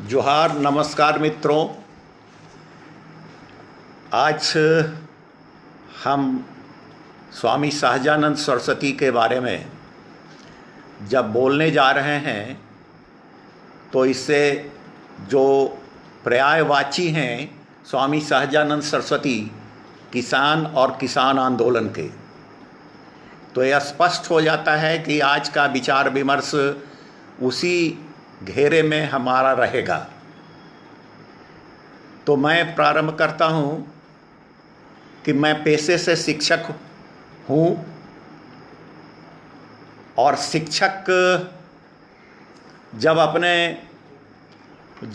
जोहार, नमस्कार मित्रों। आज हम स्वामी सहजानंद सरस्वती के बारे में जब बोलने जा रहे हैं तो इससे जो पर्यायवाची हैं स्वामी सहजानंद सरस्वती किसान और किसान आंदोलन के, तो यह स्पष्ट हो जाता है कि आज का विचार विमर्श उसी घेरे में हमारा रहेगा। तो मैं प्रारंभ करता हूँ कि मैं पेशे से शिक्षक हूँ और शिक्षक जब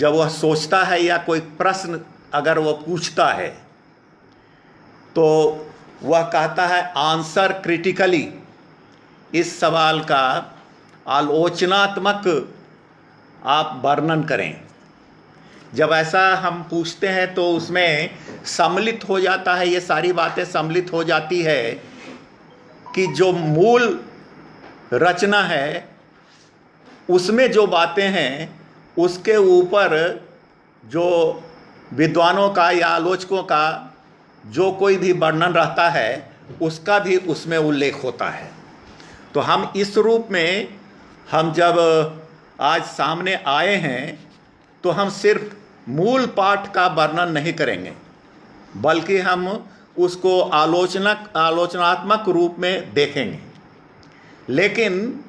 वह सोचता है या कोई प्रश्न अगर वह पूछता है तो वह कहता है आंसर क्रिटिकली। इस सवाल का आलोचनात्मक आप वर्णन करें। जब ऐसा हम पूछते हैं तो उसमें सम्मिलित हो जाता है, ये सारी बातें सम्मिलित हो जाती है कि जो मूल रचना है उसमें जो बातें हैं उसके ऊपर जो विद्वानों का या आलोचकों का जो कोई भी वर्णन रहता है उसका भी उसमें उल्लेख होता है। तो हम इस रूप में हम जब आज सामने आए हैं तो हम सिर्फ मूल पाठ का वर्णन नहीं करेंगे बल्कि हम उसको आलोचनात्मक रूप में देखेंगे। लेकिन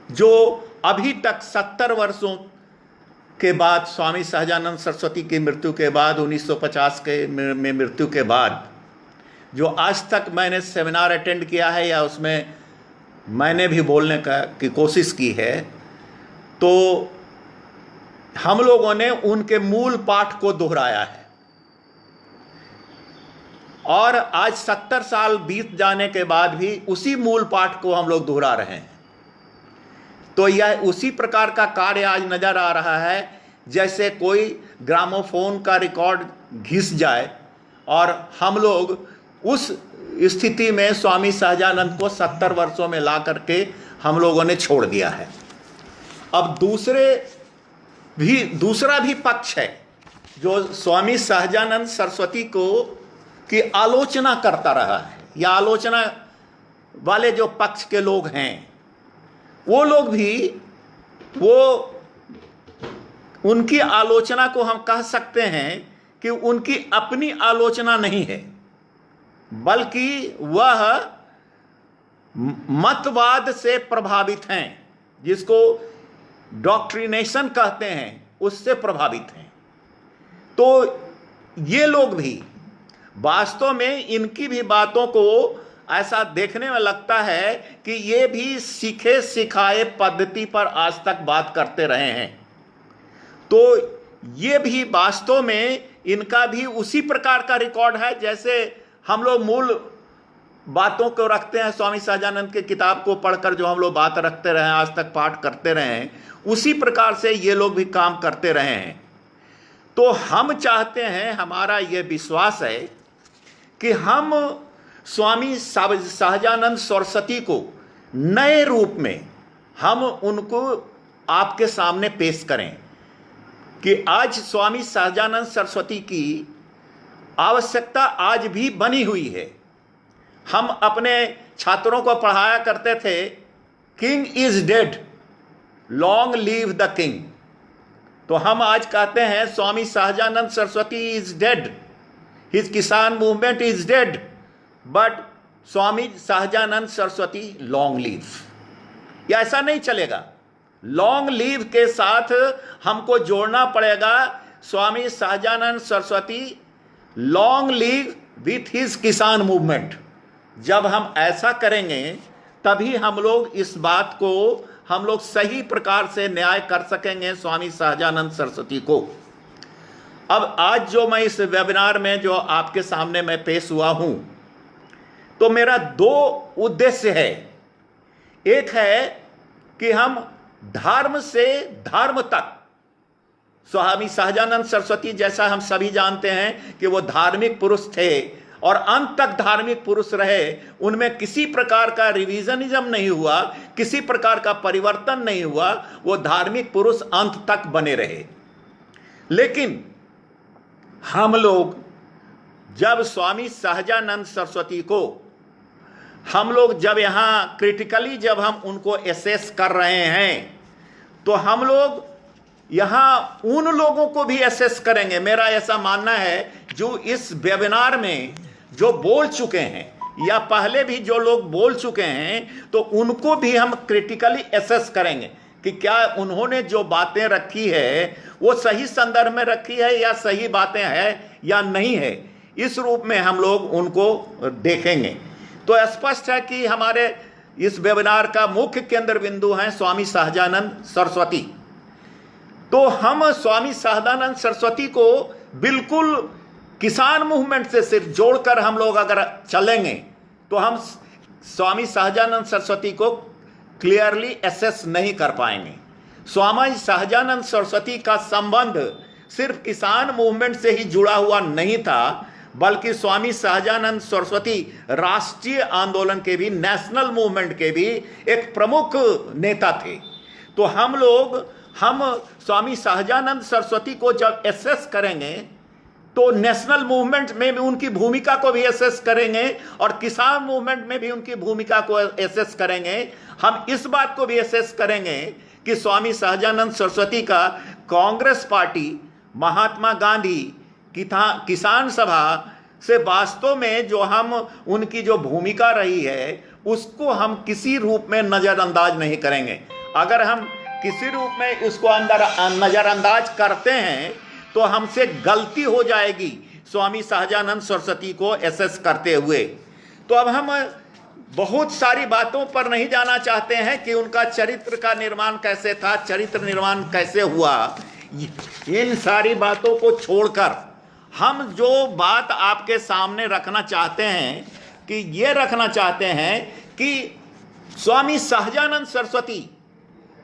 जो अभी तक 70 वर्षों के बाद स्वामी सहजानंद सरस्वती की मृत्यु के बाद 1950 में मृत्यु के बाद जो आज तक मैंने सेमिनार अटेंड किया है या उसमें मैंने भी बोलने की कोशिश की है, तो हम लोगों ने उनके मूल पाठ को दोहराया है। और आज 70 साल बीत जाने के बाद भी उसी मूल पाठ को हम लोग दोहरा रहे हैं। तो यह उसी प्रकार का कार्य आज नजर आ रहा है जैसे कोई ग्रामोफोन का रिकॉर्ड घिस जाए और हम लोग उस स्थिति में स्वामी सहजानंद को 70 वर्षों में ला करके हम लोगों ने छोड़ दिया है। अब दूसरा भी पक्ष है जो स्वामी सहजानंद सरस्वती की आलोचना करता रहा है या आलोचना वाले जो पक्ष के लोग हैं वो लोग भी उनकी आलोचना को हम कह सकते हैं कि उनकी अपनी आलोचना नहीं है बल्कि वह मतवाद से प्रभावित हैं, जिसको डॉक्ट्रिनेशन कहते हैं, उससे प्रभावित हैं। तो ये लोग भी वास्तव में इनकी भी बातों को ऐसा देखने में लगता है कि ये भी सीखे सिखाए पद्धति पर आज तक बात करते रहे हैं। तो ये भी वास्तव में इनका भी उसी प्रकार का रिकॉर्ड है जैसे हम लोग मूल बातों को रखते हैं। स्वामी सहजानंद के किताब को पढ़कर जो हम लोग बात रखते रहे हैं, आज तक पाठ करते रहे हैं, उसी प्रकार से ये लोग भी काम करते रहे हैं। तो हम चाहते हैं, हमारा ये विश्वास है कि हम स्वामी सहजानंद सरस्वती को नए रूप में हम उनको आपके सामने पेश करें कि आज स्वामी सहजानंद सरस्वती की आवश्यकता आज भी बनी हुई है। हम अपने छात्रों को पढ़ाया करते थे, king is dead, long live the king. तो हम आज कहते हैं Swami Sahajanand Saraswati is dead, his kisan movement is dead, but Swami Sahajanand Saraswati long live. या ऐसा नहीं चलेगा। लॉन्ग लीव के साथ हमको जोड़ना पड़ेगा Swami Sahajanand Saraswati long live with his kisan movement. जब हम ऐसा करेंगे तभी हम लोग इस बात को हम लोग सही प्रकार से न्याय कर सकेंगे स्वामी सहजानंद सरस्वती को। अब आज जो मैं इस वेबिनार में जो आपके सामने मैं पेश हुआ हूं, तो मेरा दो उद्देश्य है। एक है कि हम धर्म से धर्म तक, स्वामी सहजानंद सरस्वती जैसा हम सभी जानते हैं कि वो धार्मिक पुरुष थे और अंत तक धार्मिक पुरुष रहे, उनमें किसी प्रकार का रिविजनिज्म नहीं हुआ, किसी प्रकार का परिवर्तन नहीं हुआ, वो धार्मिक पुरुष अंत तक बने रहे। लेकिन हम लोग जब स्वामी सहजानंद सरस्वती को हम लोग जब यहाँ क्रिटिकली जब हम उनको एसेस कर रहे हैं, तो हम लोग यहाँ उन लोगों को भी एसेस करेंगे। मेरा ऐसा मानना है जो इस वेबिनार में जो बोल चुके हैं या पहले भी जो लोग बोल चुके हैं, तो उनको भी हम क्रिटिकली एसेस करेंगे कि क्या उन्होंने जो बातें रखी है वो सही संदर्भ में रखी है या सही बातें हैं या नहीं है। इस रूप में हम लोग उनको देखेंगे। तो स्पष्ट है कि हमारे इस वेबिनार का मुख्य केंद्र बिंदु हैं स्वामी सहजानंद सरस्वती। तो हम स्वामी सहजानंद सरस्वती को बिल्कुल किसान मूवमेंट से सिर्फ जोड़कर हम लोग अगर चलेंगे तो हम स्वामी सहजानंद सरस्वती को क्लियरली एसेस नहीं कर पाएंगे। स्वामी सहजानंद सरस्वती का संबंध सिर्फ किसान मूवमेंट से ही जुड़ा हुआ नहीं था, बल्कि स्वामी सहजानंद सरस्वती राष्ट्रीय आंदोलन के भी, नेशनल मूवमेंट के भी एक प्रमुख नेता थे। तो हम स्वामी सहजानंद सरस्वती को जब एसेस करेंगे तो नेशनल मूवमेंट में भी उनकी भूमिका को भी एसेस करेंगे और किसान मूवमेंट में भी उनकी भूमिका को एसेस करेंगे। हम इस बात को भी एसेस करेंगे कि स्वामी सहजानंद सरस्वती का कांग्रेस पार्टी, महात्मा गांधी, किसान सभा से वास्तव में जो हम उनकी जो भूमिका रही है उसको हम किसी रूप में नज़रअंदाज नहीं करेंगे। अगर हम किसी रूप में उसको नज़रअंदाज करते हैं तो हमसे गलती हो जाएगी स्वामी सहजानंद सरस्वती को एसेस करते हुए। तो अब हम बहुत सारी बातों पर नहीं जाना चाहते हैं कि उनका चरित्र का निर्माण कैसे था, चरित्र निर्माण कैसे हुआ। इन सारी बातों को छोड़कर हम जो बात आपके सामने रखना चाहते हैं कि ये रखना चाहते हैं कि स्वामी सहजानंद सरस्वती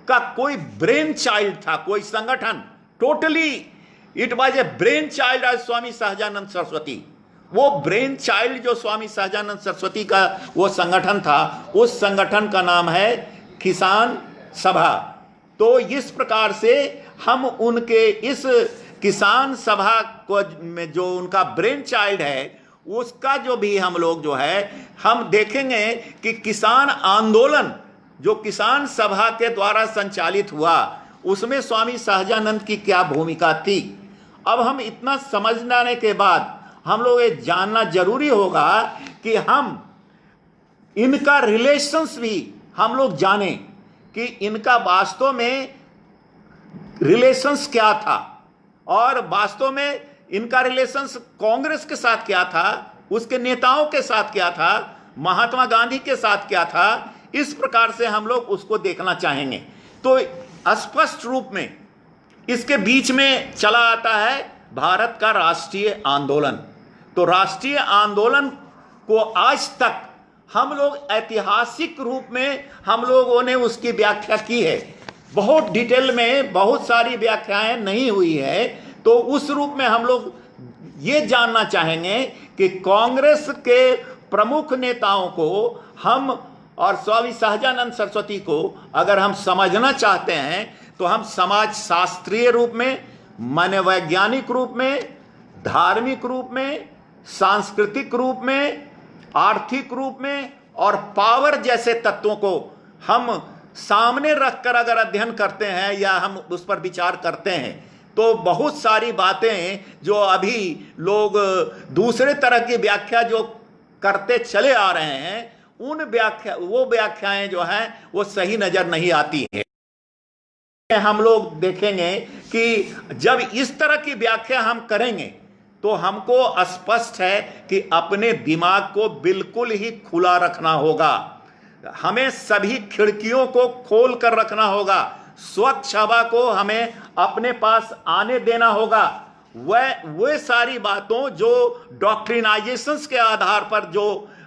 का कोई ब्रेन चाइल्ड था, कोई संगठन, totally it was a brain child of Swami Sahajanand Saraswati. वो ब्रेन चाइल्ड जो स्वामी सहजानंद सरस्वती का वो संगठन था, उस संगठन का नाम है किसान सभा। तो इस प्रकार से हम उनके इस किसान सभा को में जो उनका ब्रेन चाइल्ड है उसका जो भी हम लोग जो है हम देखेंगे कि किसान आंदोलन जो किसान सभा के द्वारा संचालित हुआ उसमें स्वामी सहजानंद की क्या भूमिका थी। अब हम इतना समझने के बाद हम लोग ये जानना जरूरी होगा कि हम इनका रिलेशंस भी हम लोग जानें कि इनका वास्तव में रिलेशंस क्या था और वास्तव में इनका रिलेशंस कांग्रेस के साथ क्या था, उसके नेताओं के साथ क्या था, महात्मा गांधी के साथ क्या था। इस प्रकार से हम लोग उसको देखना चाहेंगे। तो स्पष्ट रूप में इसके बीच में चला आता है भारत का राष्ट्रीय आंदोलन। तो राष्ट्रीय आंदोलन को आज तक हम लोग ऐतिहासिक रूप में हम लोगों ने उसकी व्याख्या की है। बहुत डिटेल में बहुत सारी व्याख्याएं नहीं हुई है। तो उस रूप में हम लोग ये जानना चाहेंगे कि कांग्रेस के प्रमुख नेताओं को हम और स्वामी सहजानंद सरस्वती को अगर हम समझना चाहते हैं तो हम समाज शास्त्रीय रूप में, मनोवैज्ञानिक रूप में, धार्मिक रूप में, सांस्कृतिक रूप में, आर्थिक रूप में और पावर जैसे तत्वों को हम सामने रखकर अगर अध्ययन करते हैं या हम उस पर विचार करते हैं तो बहुत सारी बातें जो अभी लोग दूसरे तरह की व्याख्या जो करते चले आ रहे हैं वो व्याख्याएं जो हैं वो सही नजर नहीं आती है। हम लोग देखेंगे कि जब इस तरह की व्याख्या हम करेंगे तो हमको स्पष्ट है कि अपने दिमाग को बिल्कुल ही खुला रखना होगा। हमें सभी खिड़कियों को खोल कर रखना होगा। स्वच्छ हवा को हमें अपने पास आने देना होगा। वह सारी बातों जो डॉक्ट्रिनाइजेशंस के आधार पर जो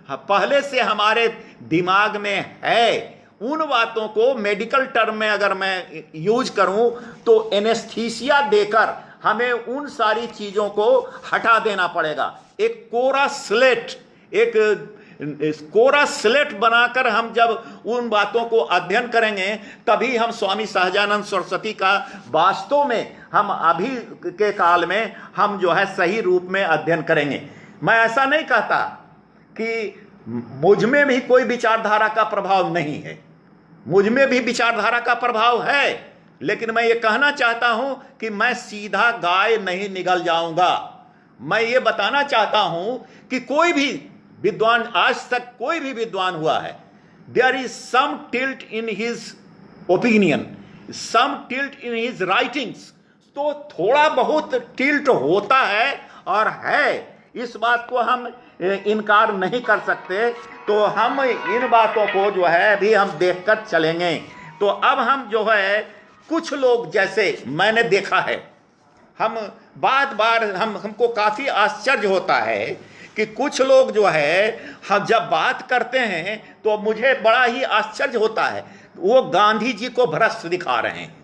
पहले से हमारे दिमाग में है, उन बातों को मेडिकल टर्म में अगर मैं यूज करूं तो एनेस्थीसिया देकर हमें उन सारी चीजों को हटा देना पड़ेगा। एक कोरा स्लेट, एक कोरा स्लेट बनाकर हम जब उन बातों को अध्ययन करेंगे, तभी हम स्वामी सहजानंद सरस्वती का वास्तव में हम अभी के काल में हम जो है सही रूप में अध्ययन करेंगे। मैं ऐसा नहीं कहता कि मुझ में भी कोई विचारधारा का प्रभाव नहीं है, मुझ में भी विचारधारा का प्रभाव है, लेकिन मैं ये कहना चाहता हूं कि मैं सीधा गाय नहीं निगल जाऊंगा। मैं ये बताना चाहता हूं कि कोई भी विद्वान, आज तक कोई भी विद्वान हुआ है, there is some tilt in his opinion, some tilt in his writings, तो थोड़ा बहुत टिल्ट होता है और है, इस बात को हम इनकार नहीं कर सकते। तो हम इन बातों को जो है अभी हम देखकर चलेंगे। तो अब हम जो है कुछ लोग, जैसे मैंने देखा है, हम बार हमको काफ़ी आश्चर्य होता है कि कुछ लोग जो है हम जब बात करते हैं तो मुझे बड़ा ही आश्चर्य होता है, वो गांधी जी को भ्रष्ट दिखा रहे हैं।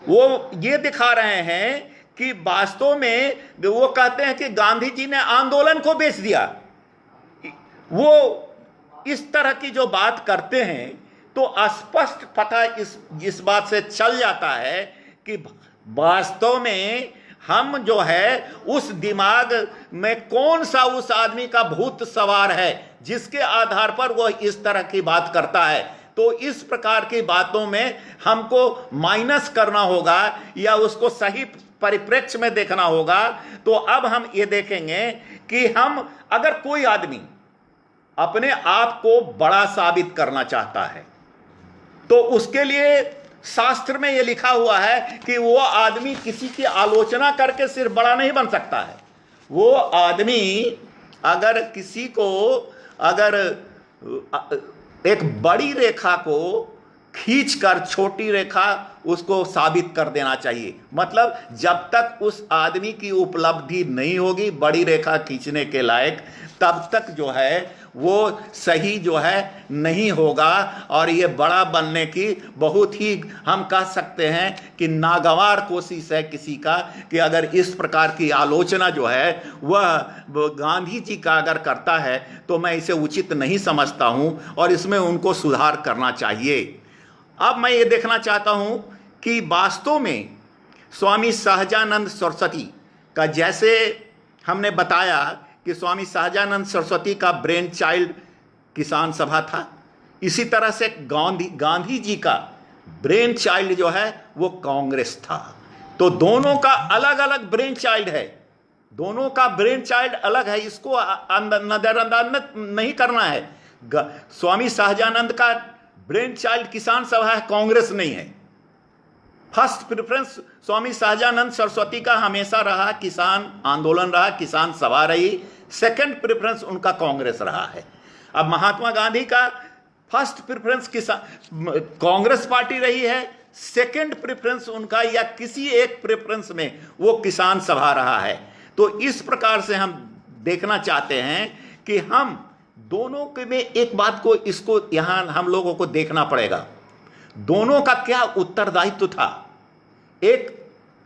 वो ये दिखा रहे हैं कि वास्तव में वो कहते हैं कि गांधी जी ने आंदोलन को बेच दिया। वो इस तरह की जो बात करते हैं तो स्पष्ट पता इस बात से चल जाता है कि वास्तव में हम जो है उस दिमाग में कौन सा उस आदमी का भूत सवार है जिसके आधार पर वो इस तरह की बात करता है। तो इस प्रकार की बातों में हमको माइनस करना होगा या उसको सही परिप्रेक्ष्य में देखना होगा। तो अब हम ये देखेंगे कि हम, अगर कोई आदमी अपने आप को बड़ा साबित करना चाहता है तो उसके लिए शास्त्र में यह लिखा हुआ है कि वो आदमी किसी की आलोचना करके सिर्फ बड़ा नहीं बन सकता है। वो आदमी अगर किसी को, अगर एक बड़ी रेखा को खींचकर छोटी रेखा उसको साबित कर देना चाहिए। मतलब जब तक उस आदमी की उपलब्धि नहीं होगी बड़ी रेखा खींचने के लायक, तब तक जो है वो सही जो है नहीं होगा। और ये बड़ा बनने की बहुत ही हम कह सकते हैं कि नागवार कोशिश है किसी का, कि अगर इस प्रकार की आलोचना जो है वह गांधी जी का अगर करता है तो मैं इसे उचित नहीं समझता हूँ और इसमें उनको सुधार करना चाहिए। अब मैं ये देखना चाहता हूँ कि वास्तव में स्वामी सहजानंद सरस्वती का, जैसे हमने बताया कि स्वामी सहजानंद सरस्वती का ब्रेन चाइल्ड किसान सभा था, इसी तरह से गांधी जी का ब्रेन चाइल्ड जो है वो कांग्रेस था। तो दोनों का अलग अलग ब्रेन चाइल्ड है, दोनों का ब्रेन चाइल्ड अलग है, इसको नजरअंदाज नहीं करना है। स्वामी सहजानंद का ब्रेन चाइल्ड किसान सभा है, कांग्रेस नहीं है। फर्स्ट प्रेफरेंस स्वामी सहजानंद सरस्वती का हमेशा रहा किसान आंदोलन रहा, किसान सभा रही। सेकंड प्रेफरेंस उनका कांग्रेस रहा है। अब महात्मा गांधी का फर्स्ट प्रेफरेंस कांग्रेस पार्टी रही है, सेकंड प्रेफरेंस उनका या किसी एक प्रेफरेंस में वो किसान सभा रहा है। तो इस प्रकार से हम देखना चाहते हैं कि हम दोनों के में एक बात को, इसको यहां हम लोगों को देखना पड़ेगा, दोनों का क्या उत्तरदायित्व था। एक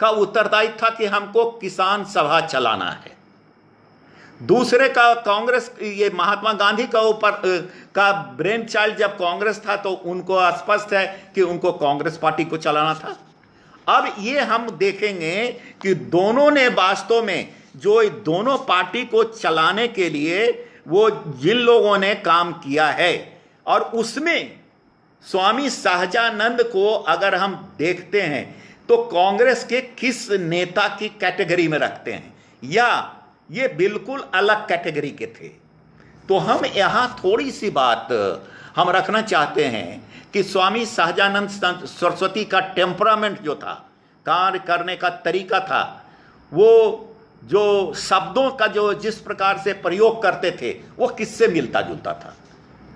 का उत्तरदायित्व था कि हमको किसान सभा चलाना है, दूसरे का कांग्रेस, ये महात्मा गांधी का ऊपर का ब्रेन चाइल्ड जब कांग्रेस था तो उनको स्पष्ट है कि उनको कांग्रेस पार्टी को चलाना था। अब ये हम देखेंगे कि दोनों ने वास्तव में जो दोनों पार्टी को चलाने के लिए वो जिन लोगों ने काम किया है, और उसमें स्वामी सहजानंद को अगर हम देखते हैं तो कांग्रेस के किस नेता की कैटेगरी में रखते हैं या ये बिल्कुल अलग कैटेगरी के थे। तो हम यहाँ थोड़ी सी बात हम रखना चाहते हैं कि स्वामी सहजानंद सरस्वती का टेम्परामेंट जो था, कार्य करने का तरीका था, वो जो शब्दों का जो जिस प्रकार से प्रयोग करते थे वो किससे मिलता जुलता था।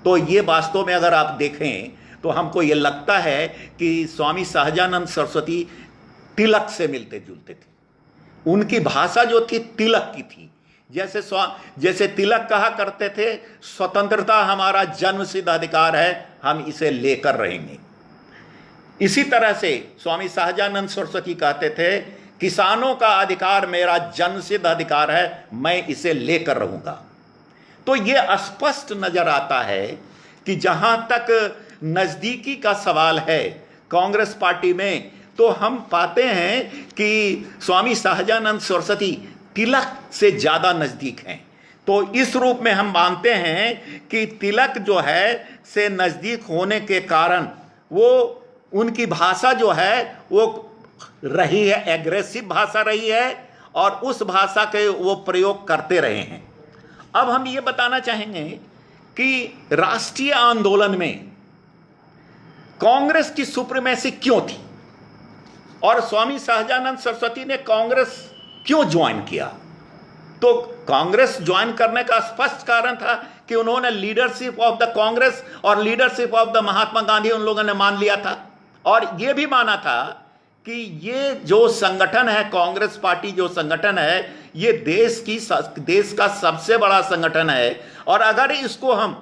तो ये वास्तव में अगर आप देखें तो हमको ये लगता है कि स्वामी सहजानंद सरस्वती तिलक से मिलते जुलते थे। उनकी भाषा जो थी तिलक की थी। जैसे तिलक कहा करते थे, स्वतंत्रता हमारा जन्मसिद्ध अधिकार है, हम इसे लेकर रहेंगे। इसी तरह से स्वामी सहजानंद सरस्वती कहते थे, किसानों का अधिकार मेरा जन्मसिद्ध अधिकार है, मैं इसे लेकर रहूंगा। तो ये स्पष्ट नजर आता है कि जहां तक नजदीकी का सवाल है कांग्रेस पार्टी में, तो हम पाते हैं कि स्वामी सहजानंद सरस्वती तिलक से ज्यादा नजदीक हैं। तो इस रूप में हम मानते हैं कि तिलक जो है से नजदीक होने के कारण वो उनकी भाषा जो है वो रही है, एग्रेसिव भाषा रही है और उस भाषा के वो प्रयोग करते रहे हैं। अब हम ये बताना चाहेंगे कि राष्ट्रीय आंदोलन में कांग्रेस की सुप्रीमेसी क्यों थी और स्वामी सहजानंद सरस्वती ने कांग्रेस क्यों ज्वाइन किया। तो कांग्रेस ज्वाइन करने का स्पष्ट कारण था कि उन्होंने लीडरशिप ऑफ द कांग्रेस और leadership of the Mahatma Gandhi उन लोगों ने मान लिया था और यह भी माना था कि ये जो संगठन है, कांग्रेस पार्टी जो संगठन है, ये देश का सबसे बड़ा संगठन है और अगर इसको हम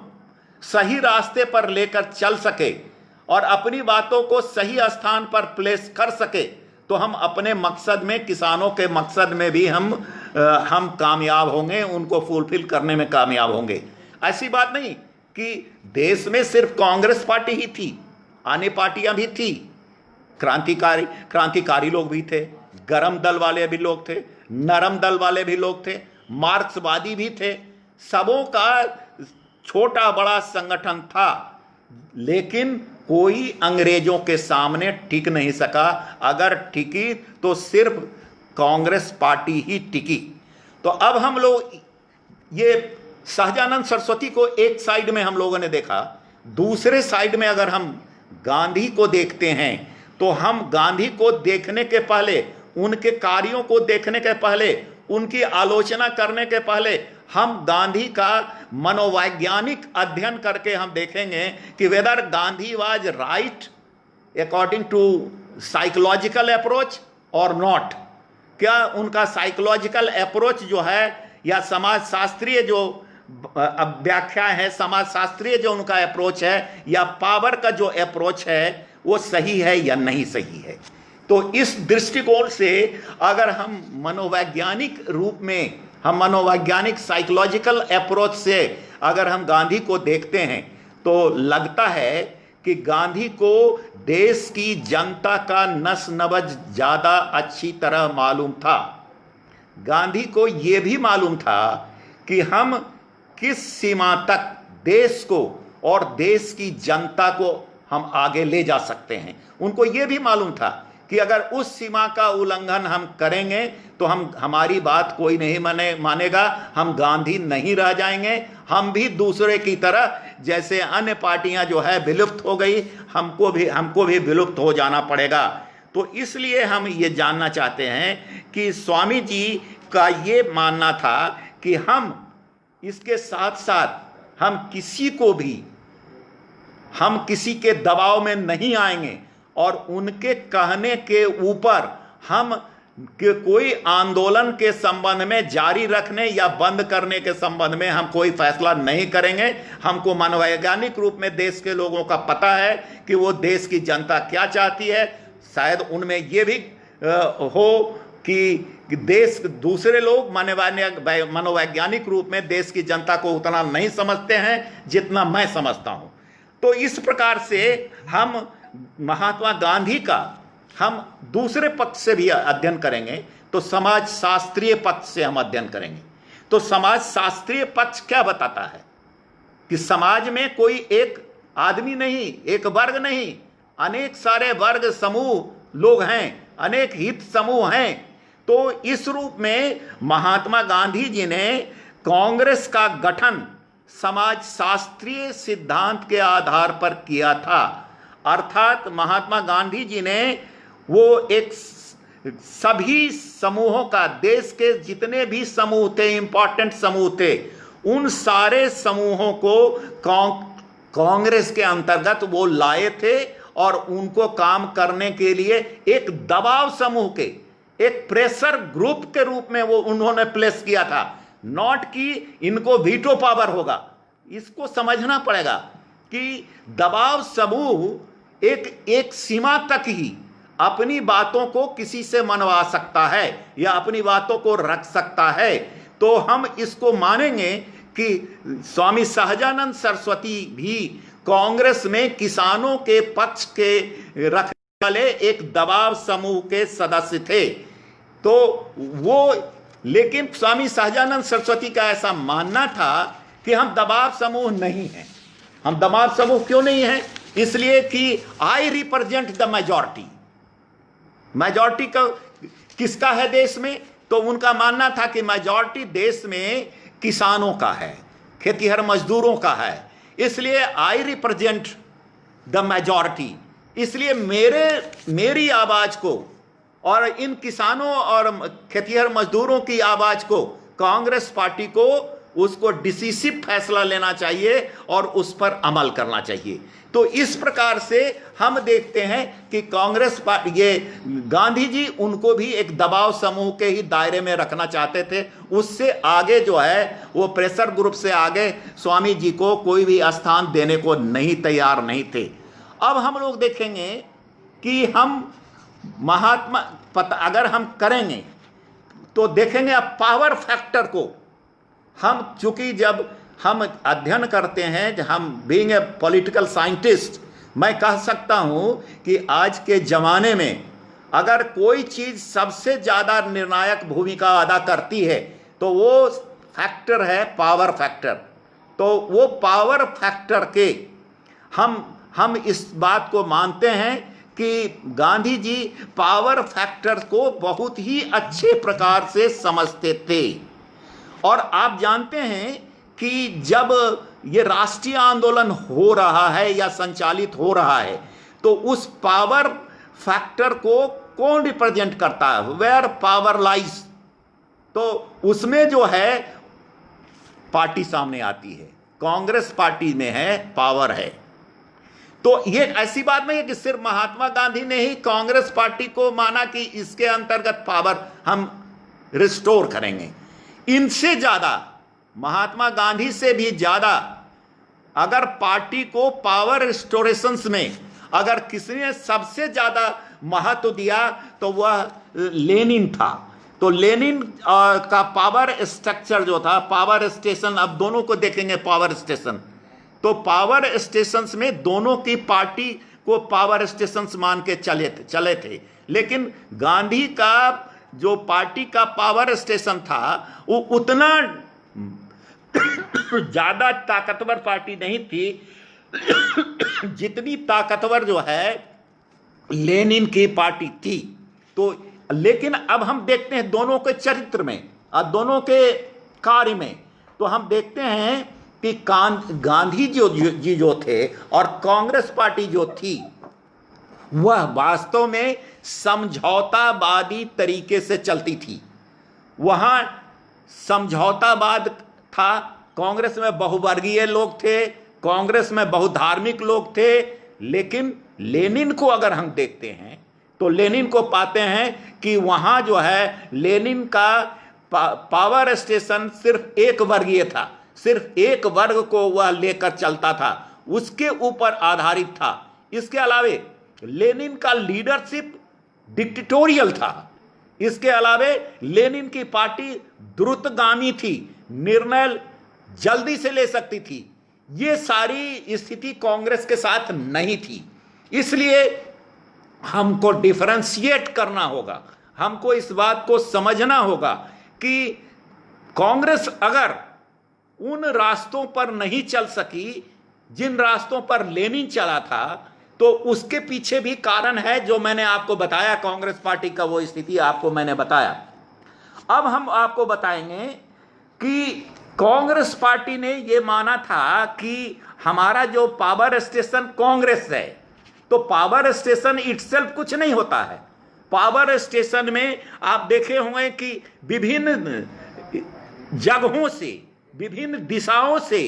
सही रास्ते पर लेकर चल सके और अपनी बातों को सही स्थान पर प्लेस कर सके तो हम अपने मकसद में, किसानों के मकसद में भी हम कामयाब होंगे, उनको फुलफिल करने में कामयाब होंगे। ऐसी बात नहीं कि देश में सिर्फ कांग्रेस पार्टी ही थी, अन्य पार्टियां भी थी, क्रांतिकारी लोग भी थे, गरम दल वाले भी लोग थे, नरम दल वाले भी लोग थे, मार्क्सवादी भी थे, सबों का छोटा बड़ा संगठन था, लेकिन कोई अंग्रेजों के सामने टिक नहीं सका। अगर टिकी तो सिर्फ कांग्रेस पार्टी ही टिकी। तो अब हम लोग ये सहजानंद सरस्वती को एक साइड में हम लोगों ने देखा, दूसरे साइड में अगर हम गांधी को देखते हैं तो हम गांधी को देखने के पहले, उनके कार्यों को देखने के पहले, उनकी आलोचना करने के पहले हम गांधी का मनोवैज्ञानिक अध्ययन करके हम देखेंगे कि whether Gandhi was right according to psychological approach और नॉट। क्या उनका साइकोलॉजिकल अप्रोच जो है या समाजशास्त्रीय जो व्याख्या है, समाजशास्त्रीय जो उनका अप्रोच है या पावर का जो अप्रोच है वो सही है या नहीं सही है। तो इस दृष्टिकोण से अगर हम मनोवैज्ञानिक रूप में, हम मनोवैज्ञानिक साइकोलॉजिकल अप्रोच से अगर हम गांधी को देखते हैं तो लगता है कि गांधी को देश की जनता का नस नबज ज्यादा अच्छी तरह मालूम था। गांधी को यह भी मालूम था कि हम किस सीमा तक देश को और देश की जनता को हम आगे ले जा सकते हैं। उनको यह भी मालूम था कि अगर उस सीमा का उल्लंघन हम करेंगे तो हमारी बात कोई नहीं मानेगा, हम गांधी नहीं रह जाएंगे, हम भी दूसरे की तरह, जैसे अन्य पार्टियां जो है विलुप्त हो गई, हमको भी विलुप्त हो जाना पड़ेगा। तो इसलिए हम ये जानना चाहते हैं कि स्वामी जी का ये मानना था कि हम इसके साथ साथ हम किसी के दबाव में नहीं आएंगे और उनके कहने के ऊपर हम कोई आंदोलन के संबंध में जारी रखने या बंद करने के संबंध में हम कोई फैसला नहीं करेंगे। हमको मनोवैज्ञानिक रूप में देश के लोगों का पता है कि वो देश की जनता क्या चाहती है। शायद उनमें ये भी हो कि देश, दूसरे लोग मनोवैज्ञानिक रूप में देश की जनता को उतना नहीं समझते हैं जितना मैं समझता हूं। तो इस प्रकार से हम महात्मा गांधी का हम दूसरे पक्ष से भी अध्ययन करेंगे तो समाज शास्त्रीय पक्ष से हम अध्ययन करेंगे। तो समाज शास्त्रीय पक्ष क्या बताता है कि समाज में कोई एक आदमी नहीं, एक वर्ग नहीं, अनेक सारे वर्ग समूह लोग हैं, अनेक हित समूह हैं। तो इस रूप में महात्मा गांधी जी ने कांग्रेस का गठन समाज शास्त्रीय सिद्धांत के आधार पर किया था। अर्थात महात्मा गांधी जी ने वो एक सभी समूहों का, देश के जितने भी समूह थे, इंपॉर्टेंट समूह थे, उन सारे समूहों को कांग्रेस के अंतर्गत वो लाए थे और उनको काम करने के लिए एक दबाव समूह के, एक प्रेशर ग्रुप के रूप में वो उन्होंने प्लेस किया था। नॉट कि इनको वीटो पावर होगा। इसको समझना पड़ेगा कि दबाव समूह एक सीमा तक ही अपनी बातों को किसी से मनवा सकता है या अपनी बातों को रख सकता है। तो हम इसको मानेंगे कि स्वामी सहजानंद सरस्वती भी कांग्रेस में किसानों के पक्ष के रखने वाले एक दबाव समूह के सदस्य थे। तो वो, लेकिन स्वामी सहजानंद सरस्वती का ऐसा मानना था कि हम दबाव समूह नहीं हैं। हम दबाव समूह क्यों नहीं हैं? इसलिए कि I represent the majority. Majority का किसका है देश में? तो उनका मानना था कि मेजॉरिटी देश में किसानों का है, खेतीहर मजदूरों का है, इसलिए आई रिप्रेजेंट द मेजॉरिटी। इसलिए मेरी आवाज को और इन किसानों और खेतीहर मजदूरों की आवाज को कांग्रेस पार्टी को उसको डिसिसिव फैसला लेना चाहिए और उस पर अमल करना चाहिए। तो इस प्रकार से हम देखते हैं कि कांग्रेस पार्टी, ये गांधी जी उनको भी एक दबाव समूह के ही दायरे में रखना चाहते थे। उससे आगे जो है वो प्रेशर ग्रुप से आगे स्वामी जी को कोई भी स्थान देने को नहीं तैयार नहीं थे। अब हम लोग देखेंगे कि हम महात्मा अगर हम करेंगे तो देखेंगे अब पावर फैक्टर को। हम चूंकि जब हम अध्ययन करते हैं, हम बीइंग ए पॉलिटिकल साइंटिस्ट, मैं कह सकता हूं कि आज के ज़माने में अगर कोई चीज़ सबसे ज़्यादा निर्णायक भूमिका अदा करती है तो वो फैक्टर है पावर फैक्टर। तो वो पावर फैक्टर के हम इस बात को मानते हैं कि गांधी जी पावर फैक्टर को बहुत ही अच्छे प्रकार से समझते थे। और आप जानते हैं कि जब ये राष्ट्रीय आंदोलन हो रहा है या संचालित हो रहा है तो उस पावर फैक्टर को कौन रिप्रेजेंट करता है? Where power lies. तो उसमें जो है पार्टी सामने आती है, कांग्रेस पार्टी में है, पावर है। तो ये ऐसी बात नहीं है कि सिर्फ महात्मा गांधी ने ही कांग्रेस पार्टी को माना कि इसके अंतर्गत पावर हम रिस्टोर करेंगे। इनसे ज्यादा, महात्मा गांधी से भी ज्यादा अगर पार्टी को पावर रिस्टोरेशंस में अगर किसी ने सबसे ज्यादा महत्व दिया तो वह लेनिन था। तो लेनिन का पावर स्ट्रक्चर जो था, पावर स्टेशन, अब दोनों को देखेंगे पावर स्टेशन, तो पावर स्टेशंस में दोनों की पार्टी को पावर स्टेशंस मान के चले थे। लेकिन गांधी का जो पार्टी का पावर स्टेशन था वो उतना ज्यादा ताकतवर पार्टी नहीं थी जितनी ताकतवर जो है लेनिन की पार्टी थी। तो लेकिन अब हम देखते हैं दोनों के चरित्र में और दोनों के कार्य में, तो हम देखते हैं कि गांधी जी जो थे और कांग्रेस पार्टी जो थी वह वास्तव में समझौतावादी तरीके से चलती थी। वहां समझौतावाद था। कांग्रेस में बहुवर्गीय लोग थे, कांग्रेस में बहुधार्मिक लोग थे। लेकिन लेनिन को अगर हम देखते हैं तो लेनिन को पाते हैं कि वहां जो है लेनिन का पावर स्टेशन सिर्फ एक वर्गीय था, सिर्फ एक वर्ग को वह लेकर चलता था, उसके ऊपर आधारित था। इसके अलावे लेनिन का लीडरशिप डिक्टेटोरियल था। इसके अलावे लेनिन की पार्टी द्रुतगामी थी, निर्णय जल्दी से ले सकती थी। ये सारी स्थिति कांग्रेस के साथ नहीं थी। इसलिए हमको डिफरेंशिएट करना होगा, हमको इस बात को समझना होगा कि कांग्रेस अगर उन रास्तों पर नहीं चल सकी जिन रास्तों पर लेनिन चला था तो उसके पीछे भी कारण है जो मैंने आपको बताया। कांग्रेस पार्टी का वो स्थिति आपको मैंने बताया। अब हम आपको बताएंगे कि कांग्रेस पार्टी ने ये माना था कि हमारा जो पावर स्टेशन कांग्रेस है, तो पावर स्टेशन इटसेल्फ कुछ नहीं होता है। पावर स्टेशन में आप देखे होंगे कि विभिन्न जगहों से, विभिन्न दिशाओं से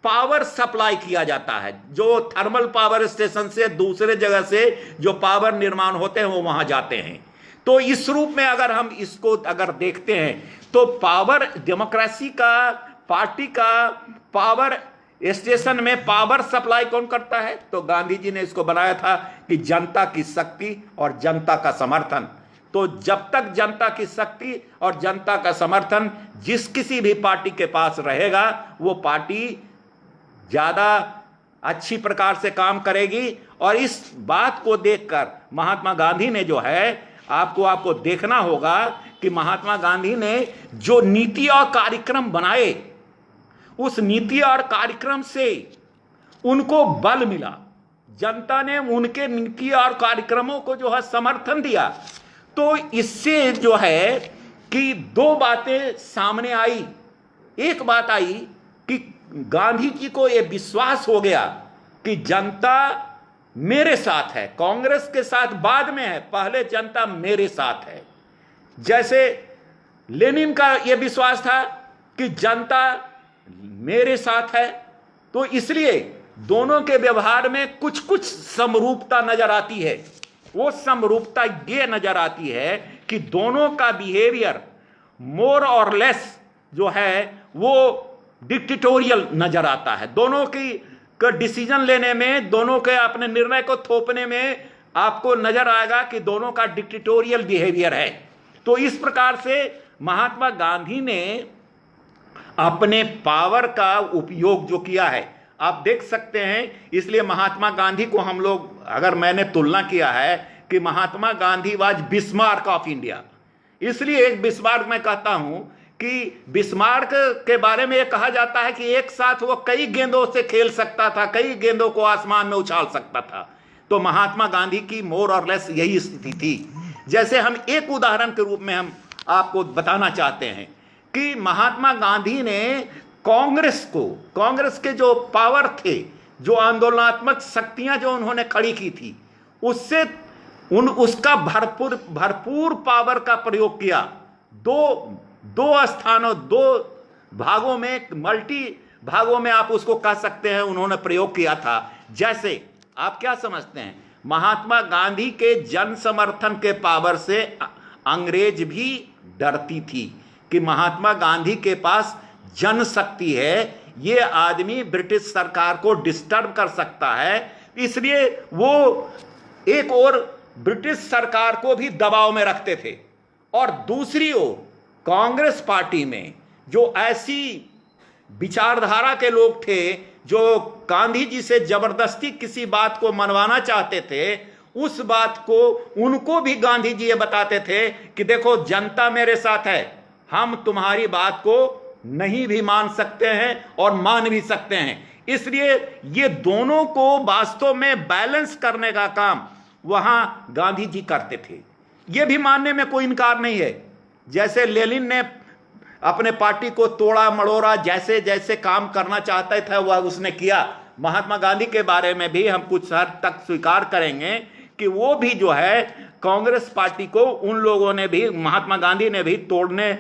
पावर सप्लाई किया जाता है। जो थर्मल पावर स्टेशन से दूसरे जगह से जो पावर निर्माण होते हैं वो वहां जाते हैं। तो इस रूप में अगर हम इसको अगर देखते हैं तो पावर डेमोक्रेसी का, पार्टी का पावर स्टेशन में पावर सप्लाई कौन करता है? तो गांधी जी ने इसको बनाया था कि जनता की शक्ति और जनता का समर्थन। तो जब तक जनता की शक्ति और जनता का समर्थन जिस किसी भी पार्टी के पास रहेगा, वो पार्टी ज़्यादा अच्छी प्रकार से काम करेगी। और इस बात को देखकर महात्मा गांधी ने जो है, आपको देखना होगा कि महात्मा गांधी ने जो नीति और कार्यक्रम बनाए, उस नीति और कार्यक्रम से उनको बल मिला, जनता ने उनके नीति और कार्यक्रमों को जो है समर्थन दिया। तो इससे जो है कि दो बातें सामने आई। एक बात आई कि गांधी जी को यह विश्वास हो गया कि जनता मेरे साथ है, कांग्रेस के साथ बाद में है, पहले जनता मेरे साथ है। जैसे लेनिन का यह विश्वास था कि जनता मेरे साथ है। तो इसलिए दोनों के व्यवहार में कुछ कुछ समरूपता नजर आती है। वो समरूपता ये नजर आती है कि दोनों का बिहेवियर मोर और लेस जो है वो डिक्टेटोरियल नजर आता है। दोनों की डिसीजन लेने में, दोनों के अपने निर्णय को थोपने में आपको नजर आएगा कि दोनों का डिक्टेटोरियल बिहेवियर है। तो इस प्रकार से महात्मा गांधी ने अपने पावर का उपयोग जो किया है, आप देख सकते हैं। इसलिए महात्मा गांधी को हम लोग, अगर मैंने तुलना किया है कि Mahatma Gandhi was Bismarck of India, इसलिए एक बिस्मार्क मैं कहता हूं कि बिस्मार्क के बारे में यह कहा जाता है कि एक साथ वो कई गेंदों से खेल सकता था, कई गेंदों को आसमान में उछाल सकता था। तो महात्मा गांधी की मोर और लेस यही स्थिति थी। जैसे हम एक उदाहरण के रूप में हम आपको बताना चाहते हैं कि महात्मा गांधी ने कांग्रेस के जो पावर थे, जो आंदोलनात्मक शक्तियां जो उन्होंने खड़ी की थी, उससे उसका भरपूर पावर का प्रयोग किया। दो स्थानों, दो भागों में, मल्टी भागों में आप उसको कह सकते हैं, उन्होंने प्रयोग किया था। जैसे आप क्या समझते हैं, महात्मा गांधी के जन समर्थन के पावर से अंग्रेज भी डरती थी कि महात्मा गांधी के पास जनशक्ति है, ये आदमी ब्रिटिश सरकार को डिस्टर्ब कर सकता है। इसलिए वो एक ओर ब्रिटिश सरकार को भी दबाव में रखते थे और दूसरी ओर कांग्रेस पार्टी में जो ऐसी विचारधारा के लोग थे जो गांधी जी से जबरदस्ती किसी बात को मनवाना चाहते थे, उस बात को उनको भी गांधी जी ये बताते थे कि देखो जनता मेरे साथ है, हम तुम्हारी बात को नहीं भी मान सकते हैं और मान भी सकते हैं। इसलिए ये दोनों को वास्तव में बैलेंस करने का काम वहां गांधी जी करते थे। ये भी मानने में कोई इनकार नहीं है। जैसे लेनिन ने अपने पार्टी को तोड़ा मड़ोड़ा, जैसे जैसे काम करना चाहता था वह उसने किया। महात्मा गांधी के बारे में भी हम कुछ हद तक स्वीकार करेंगे कि वो भी जो है कांग्रेस पार्टी को उन लोगों ने भी, महात्मा गांधी ने भी तोड़ने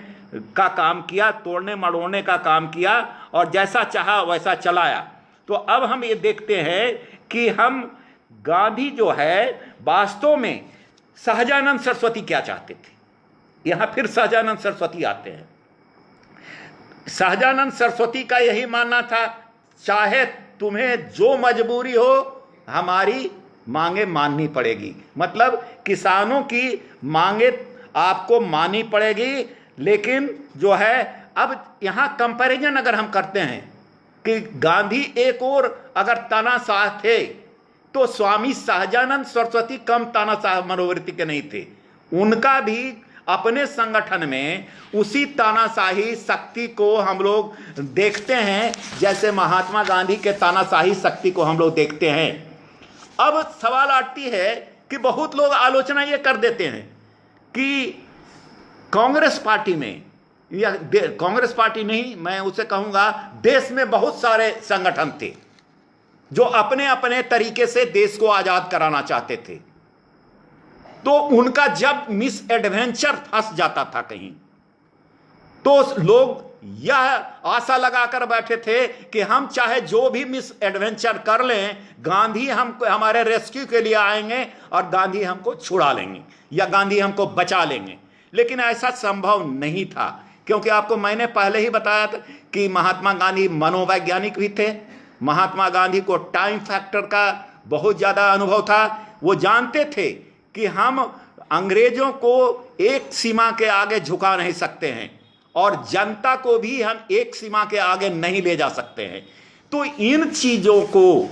का काम किया, तोड़ने मड़ोड़ने का काम किया और जैसा चाहा वैसा चलाया। तो अब हम ये देखते हैं कि हम गांधी जो है वास्तव में सहजानंद सरस्वती क्या चाहते थे। यहां फिर सहजानंद सरस्वती आते हैं। सहजानंद सरस्वती का यही मानना था, चाहे तुम्हें जो मजबूरी हो हमारी मांगे माननी पड़ेगी। मतलब किसानों की मांगे आपको माननी पड़ेगी। लेकिन जो है अब यहां कंपैरिजन अगर हम करते हैं कि गांधी एक और अगर तानाशाह थे तो स्वामी सहजानंद सरस्वती कम तानाशाह मनोवृत्ति के नहीं थे। उनका भी अपने संगठन में उसी तानाशाही शक्ति को हम लोग देखते हैं जैसे महात्मा गांधी के तानाशाही शक्ति को हम लोग देखते हैं। अब सवाल आती है कि बहुत लोग आलोचना ये कर देते हैं कि कांग्रेस पार्टी में, या कांग्रेस पार्टी नहीं, मैं उसे कहूंगा देश में बहुत सारे संगठन थे जो अपने अपने तरीके से देश को आजाद कराना चाहते थे। तो उनका जब मिस एडवेंचर फंस जाता था कहीं, तो लोग यह आशा लगाकर बैठे थे कि हम चाहे जो भी मिस एडवेंचर कर लें, गांधी हमको हमारे रेस्क्यू के लिए आएंगे और गांधी हमको छुड़ा लेंगे या गांधी हमको बचा लेंगे। लेकिन ऐसा संभव नहीं था, क्योंकि आपको मैंने पहले ही बताया था कि महात्मा गांधी मनोवैज्ञानिक भी थे। महात्मा गांधी को टाइम फैक्टर का बहुत ज़्यादा अनुभव था। वो जानते थे कि हम अंग्रेजों को एक सीमा के आगे झुका नहीं सकते हैं और जनता को भी हम एक सीमा के आगे नहीं ले जा सकते हैं। तो इन चीजों को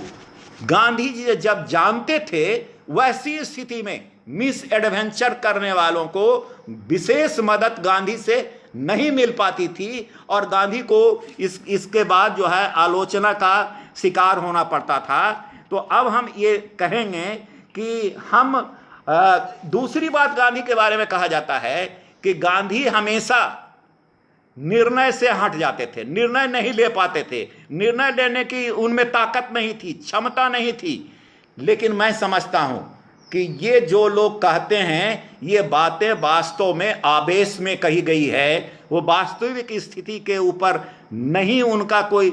गांधी जी जब जानते थे, वैसी स्थिति में मिस एडवेंचर करने वालों को विशेष मदद गांधी से नहीं मिल पाती थी और गांधी को इसके बाद जो है आलोचना का शिकार होना पड़ता था। तो अब हम ये कहेंगे कि हम दूसरी बात गांधी के बारे में कहा जाता है कि गांधी हमेशा निर्णय से हट जाते थे, निर्णय नहीं ले पाते थे, निर्णय लेने की उनमें ताकत नहीं थी, क्षमता नहीं थी। लेकिन मैं समझता हूं कि ये जो लोग कहते हैं ये बातें वास्तव में आवेश में कही गई है, वो वास्तविक स्थिति के ऊपर नहीं उनका कोई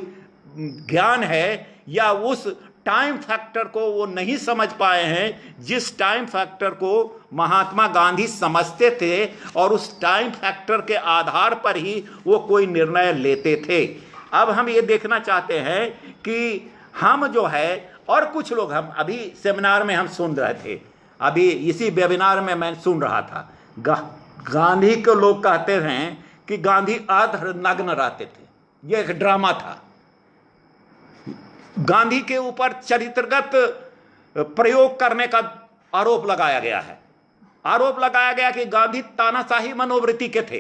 ज्ञान है या उस टाइम फैक्टर को वो नहीं समझ पाए हैं जिस टाइम फैक्टर को महात्मा गांधी समझते थे और उस टाइम फैक्टर के आधार पर ही वो कोई निर्णय लेते थे। अब हम ये देखना चाहते हैं कि हम जो है, और कुछ लोग, हम अभी सेमिनार में हम सुन रहे थे, अभी इसी वेबिनार में मैं सुन रहा था, गांधी को लोग कहते हैं कि गांधी अर्धनग्न रहते थे। ये एक ड्रामा था। गांधी के ऊपर चरित्रगत प्रयोग करने का आरोप लगाया गया है। आरोप लगाया गया कि गांधी तानाशाही मनोवृत्ति के थे।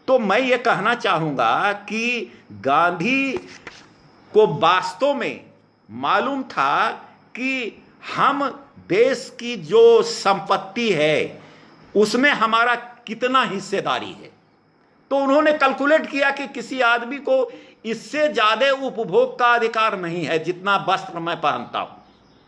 तो मैं ये कहना चाहूंगा कि गांधी को वास्तव में मालूम था कि हम देश की जो संपत्ति है उसमें हमारा कितना हिस्सेदारी है। तो उन्होंने कैलकुलेट किया कि किसी आदमी को इससे ज्यादा उपभोग का अधिकार नहीं है जितना वस्त्र मैं पहनता हूं।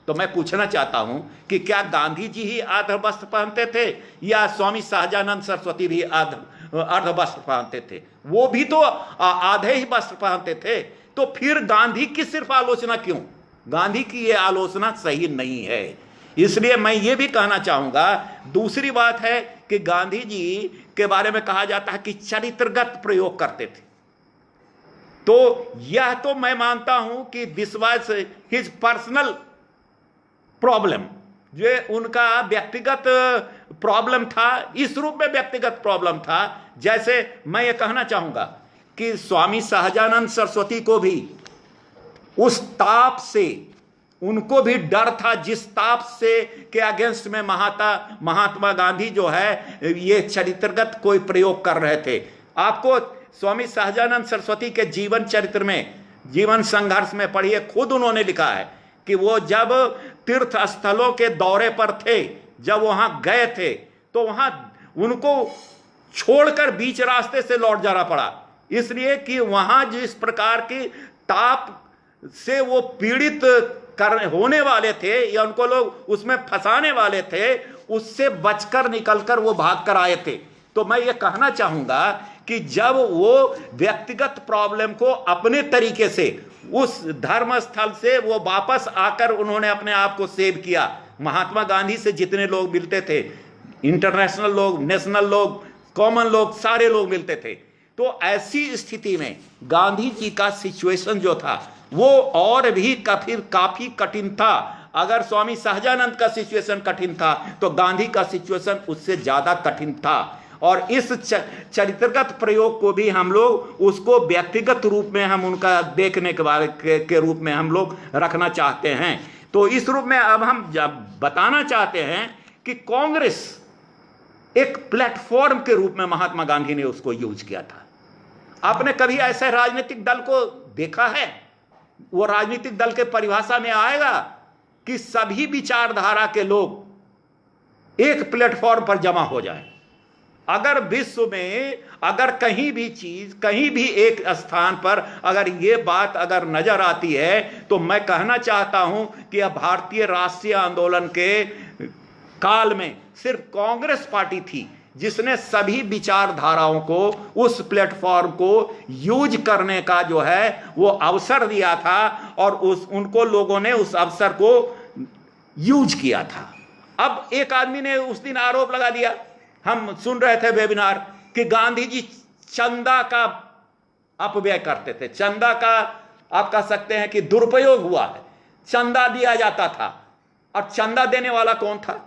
तो मैं पूछना चाहता हूं कि क्या गांधी जी ही अर्ध वस्त्र पहनते थे या स्वामी सहजानंद सरस्वती भी अर्ध वस्त्र पहनते थे? वो भी तो आधे ही वस्त्र पहनते थे। तो फिर गांधी की सिर्फ आलोचना क्यों? गांधी की यह आलोचना सही नहीं है। इसलिए मैं ये भी कहना चाहूंगा। दूसरी बात है कि गांधी जी के बारे में कहा जाता है कि चरित्रगत प्रयोग करते थे। तो यह तो मैं मानता हूं कि this was his personal problem, जो उनका व्यक्तिगत प्रॉब्लम था, इस रूप में व्यक्तिगत प्रॉब्लम था। जैसे मैं ये कहना चाहूंगा कि स्वामी सहजानंद सरस्वती को भी उस ताप से, उनको भी डर था जिस ताप से के अगेंस्ट में महात्मा गांधी जो है ये चरित्रगत कोई प्रयोग कर रहे थे। आपको स्वामी सहजानंद सरस्वती के जीवन चरित्र में, जीवन संघर्ष में पढ़िए, खुद उन्होंने लिखा है कि वो जब तीर्थ स्थलों के दौरे पर थे, जब वहां गए थे, तो वहां उनको छोड़कर बीच रास्ते से लौट जाना पड़ा, इसलिए कि वहां जिस प्रकार की ताप से वो पीड़ित होने वाले थे या उनको लोग उसमें फंसाने वाले थे, उससे बचकर निकलकर वो भागकर आए थे। तो मैं ये कहना चाहूंगा कि जब वो व्यक्तिगत प्रॉब्लम को अपने तरीके से उस धर्म स्थल से वो वापस आकर उन्होंने अपने आप को सेव किया। महात्मा गांधी से जितने लोग मिलते थे, इंटरनेशनल लोग, नेशनल लोग, कॉमन लोग, सारे लोग मिलते थे। तो ऐसी स्थिति में गांधी जी का सिचुएशन जो था वो और भी काफी कठिन था। अगर स्वामी सहजानंद का सिचुएशन कठिन था तो गांधी का सिचुएशन उससे ज्यादा कठिन था। और इस चरित्रगत प्रयोग को भी हम लोग उसको व्यक्तिगत रूप में हम उनका देखने के बारे के रूप में हम लोग रखना चाहते हैं। तो इस रूप में अब हम जब बताना चाहते हैं कि कांग्रेस एक प्लेटफॉर्म के रूप में महात्मा गांधी ने उसको यूज किया था। आपने कभी ऐसे राजनीतिक दल को देखा है? वो राजनीतिक दल के परिभाषा में आएगा कि सभी विचारधारा के लोग एक प्लेटफॉर्म पर जमा हो जाएं। अगर विश्व में अगर कहीं भी चीज, कहीं भी एक स्थान पर अगर ये बात अगर नजर आती है तो मैं कहना चाहता हूं कि यह भारतीय राष्ट्रीय आंदोलन के काल में सिर्फ कांग्रेस पार्टी थी जिसने सभी विचारधाराओं को, उस प्लेटफॉर्म को यूज करने का जो है वो अवसर दिया था और उनको लोगों ने उस अवसर को यूज किया था। अब एक आदमी ने उस दिन आरोप लगा दिया, हम सुन रहे थे वेबिनार, कि गांधी जी चंदा का अपव्यय करते थे, चंदा का आप कह सकते हैं कि दुरुपयोग हुआ है, चंदा दिया जाता था। और चंदा देने वाला कौन था?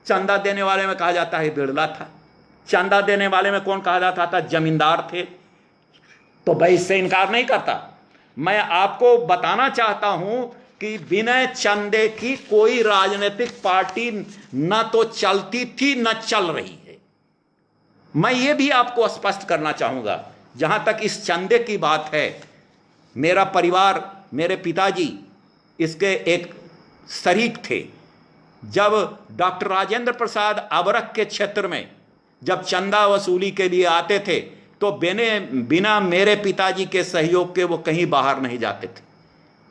चंदा देने वाले में कहा जाता है बिरला था। चंदा देने वाले में कौन कहा जाता था? जमींदार थे। तो भाई इससे इनकार नहीं करता। मैं आपको बताना चाहता हूं कि बिना चंदे की कोई राजनीतिक पार्टी न तो चलती थी न चल रही है। मैं ये भी आपको स्पष्ट करना चाहूंगा। जहां तक इस चंदे की बात है, मेरा परिवार, मेरे पिताजी इसके एक शरीक थे। जब डॉक्टर राजेंद्र प्रसाद अबरख के क्षेत्र में जब चंदा वसूली के लिए आते थे तो बिना मेरे पिताजी के सहयोग के वो कहीं बाहर नहीं जाते थे।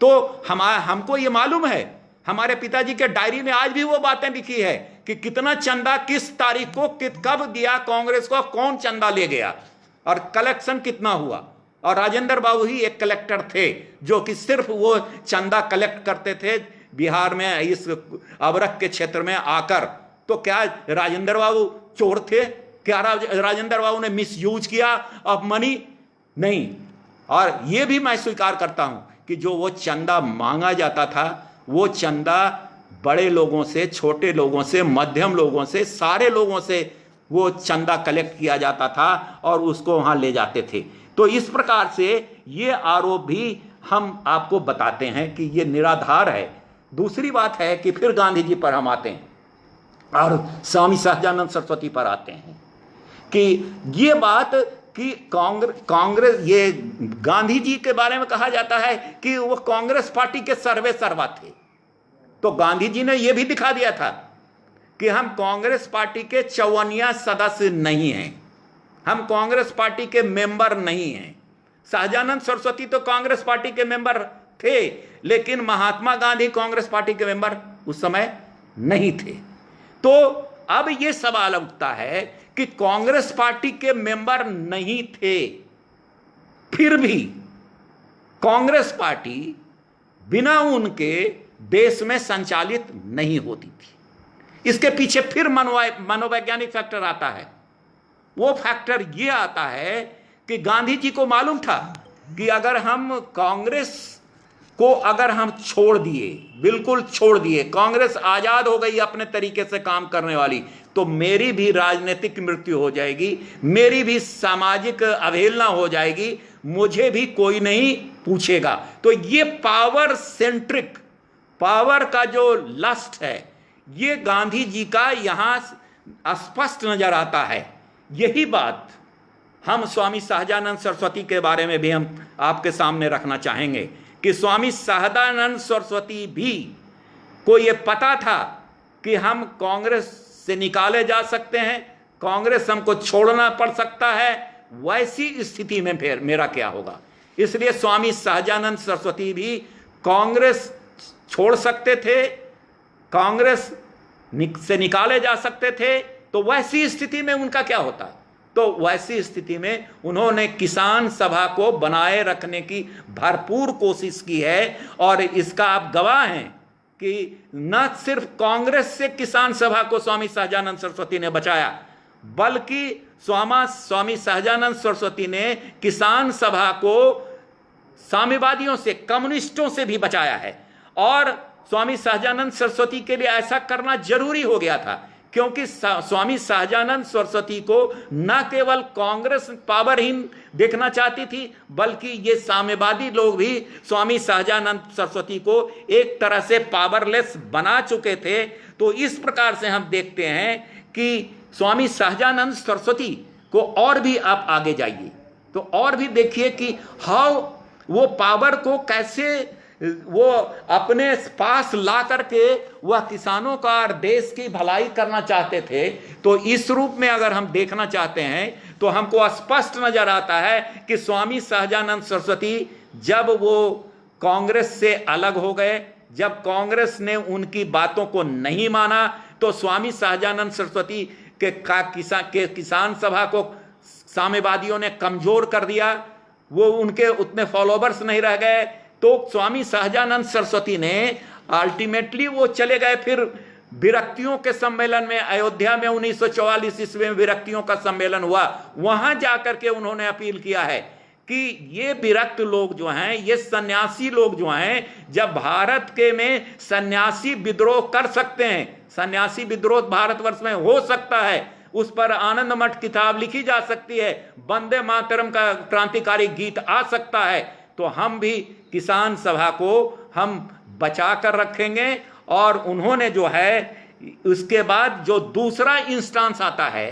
तो हमको ये मालूम है, हमारे पिताजी के डायरी में आज भी वो बातें लिखी है कि कितना चंदा किस तारीख को कब दिया कांग्रेस को, कौन चंदा ले गया और कलेक्शन कितना हुआ। और राजेंद्र बाबू ही एक कलेक्टर थे जो कि सिर्फ वो चंदा कलेक्ट करते थे बिहार में, इस अबरख के क्षेत्र में आकर। तो क्या राजेंद्र बाबू चोर थे? क्या राजेंद्र बाबू ने मिसयूज किया ऑफ मनी? नहीं। और ये भी मैं स्वीकार करता हूं कि जो वो चंदा मांगा जाता था, वो चंदा बड़े लोगों से, छोटे लोगों से, मध्यम लोगों से, सारे लोगों से वो चंदा कलेक्ट किया जाता था और उसको वहां ले जाते थे। तो इस प्रकार से ये आरोप भी हम आपको बताते हैं कि ये निराधार है। दूसरी बात है कि फिर गांधी जी पर हम आते हैं और स्वामी सहजानंद सरस्वती पर आते हैं कि ये बात कि कांग्रेस, ये गांधी जी के बारे में कहा जाता है कि वो कांग्रेस पार्टी के सर्वे सर्वा थे। तो गांधी जी ने यह भी दिखा दिया था कि हम कांग्रेस पार्टी के 54 सदस्य नहीं हैं, हम कांग्रेस पार्टी के मेंबर नहीं हैं। सहजानंद सरस्वती तो कांग्रेस पार्टी के मेंबर थे, लेकिन महात्मा गांधी कांग्रेस पार्टी के मेंबर उस समय नहीं थे। तो अब यह सवाल उठता है कि कांग्रेस पार्टी के मेंबर नहीं थे, फिर भी कांग्रेस पार्टी बिना उनके देश में संचालित नहीं होती थी। इसके पीछे फिर मनोवैज्ञानिक फैक्टर आता है। वो फैक्टर ये आता है कि गांधी जी को मालूम था कि अगर हम कांग्रेस को अगर हम छोड़ दिए, बिल्कुल छोड़ दिए, कांग्रेस आजाद हो गई अपने तरीके से काम करने वाली, तो मेरी भी राजनीतिक मृत्यु हो जाएगी, मेरी भी सामाजिक अवहेलना हो जाएगी, मुझे भी कोई नहीं पूछेगा। तो ये पावर सेंट्रिक, पावर का जो लस्ट है, ये गांधी जी का यहां स्पष्ट नजर आता है। यही बात हम स्वामी सहजानंद सरस्वती के बारे में भी हम आपके सामने रखना चाहेंगे कि स्वामी सहजानंद सरस्वती भी को ये पता था कि हम कांग्रेस से निकाले जा सकते हैं, कांग्रेस हमको छोड़ना पड़ सकता है, वैसी स्थिति में फिर मेरा क्या होगा। इसलिए स्वामी सहजानंद सरस्वती भी कांग्रेस छोड़ सकते थे, कांग्रेस से निकाले जा सकते थे। तो वैसी स्थिति में उनका क्या होता? तो वैसी स्थिति में उन्होंने किसान सभा को बनाए रखने की भरपूर कोशिश की है। और इसका आप गवाह हैं कि न सिर्फ कांग्रेस से किसान सभा को स्वामी सहजानंद सरस्वती ने बचाया, बल्कि स्वामी सहजानंद सरस्वती ने किसान सभा को साम्यवादियों से, कम्युनिस्टों से भी बचाया है। और स्वामी सहजानंद सरस्वती के लिए ऐसा करना जरूरी हो गया था, क्योंकि स्वामी सहजानंद सरस्वती को न केवल कांग्रेस पावरहीन देखना चाहती थी, बल्कि ये साम्यवादी लोग भी स्वामी सहजानंद सरस्वती को एक तरह से पावरलेस बना चुके थे। तो इस प्रकार से हम देखते हैं कि स्वामी सहजानंद सरस्वती को, और भी आप आगे जाइए तो और भी देखिए कि हाउ वो पावर को कैसे वो अपने पास ला करके वह किसानों का और देश की भलाई करना चाहते थे। तो इस रूप में अगर हम देखना चाहते हैं तो हमको स्पष्ट नजर आता है कि स्वामी सहजानंद सरस्वती जब वो कांग्रेस से अलग हो गए, जब कांग्रेस ने उनकी बातों को नहीं माना, तो स्वामी सहजानंद सरस्वती के किसान सभा को साम्यवादियों ने कमजोर कर दिया, वो उनके उतने फॉलोवर्स नहीं रह गए। तो स्वामी सहजानंद सरस्वती ने अल्टीमेटली वो चले गए फिर विरक्तियों के सम्मेलन में, अयोध्या में 1944 ईस्वी में विरक्तियों का सम्मेलन हुआ। वहां जाकर के उन्होंने अपील किया है कि ये विरक्त लोग जो हैं, ये सन्यासी लोग जो हैं, जब भारत के में सन्यासी विद्रोह कर सकते हैं, सन्यासी विद्रोह भारतवर्ष में हो सकता है, उस पर आनंद मठ किताब लिखी जा सकती है, वंदे मातरम का क्रांतिकारी गीत आ सकता है, तो हम भी किसान सभा को हम बचा कर रखेंगे। और उन्होंने जो है उसके बाद जो दूसरा इंस्टांस आता है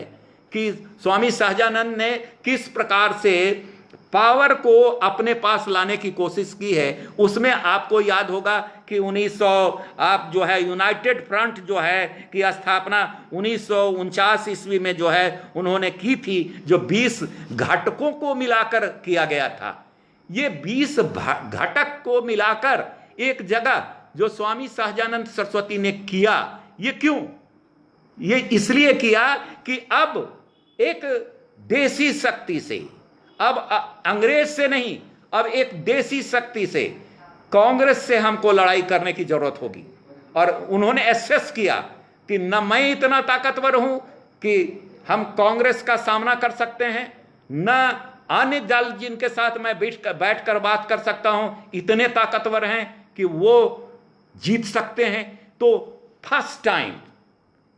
कि स्वामी सहजानंद ने किस प्रकार से पावर को अपने पास लाने की कोशिश की है, उसमें आपको याद होगा कि 1900 आप जो है यूनाइटेड फ्रंट जो है की स्थापना 1949 ईस्वी में जो है उन्होंने की थी, जो 20 घटकों को मिलाकर किया गया था। ये 20 घटक को मिलाकर एक जगह जो स्वामी सहजानंद सरस्वती ने किया, ये क्यों? ये इसलिए किया कि अब एक देसी शक्ति से, अब अंग्रेज से नहीं, अब एक देसी शक्ति से, कांग्रेस से हमको लड़ाई करने की जरूरत होगी। और उन्होंने एसेस किया कि न मैं इतना ताकतवर हूं कि हम कांग्रेस का सामना कर सकते हैं, न अन्य दल जिनके साथ मैं बैठकर बात कर सकता हूं इतने ताकतवर हैं कि वो जीत सकते हैं। तो फर्स्ट टाइम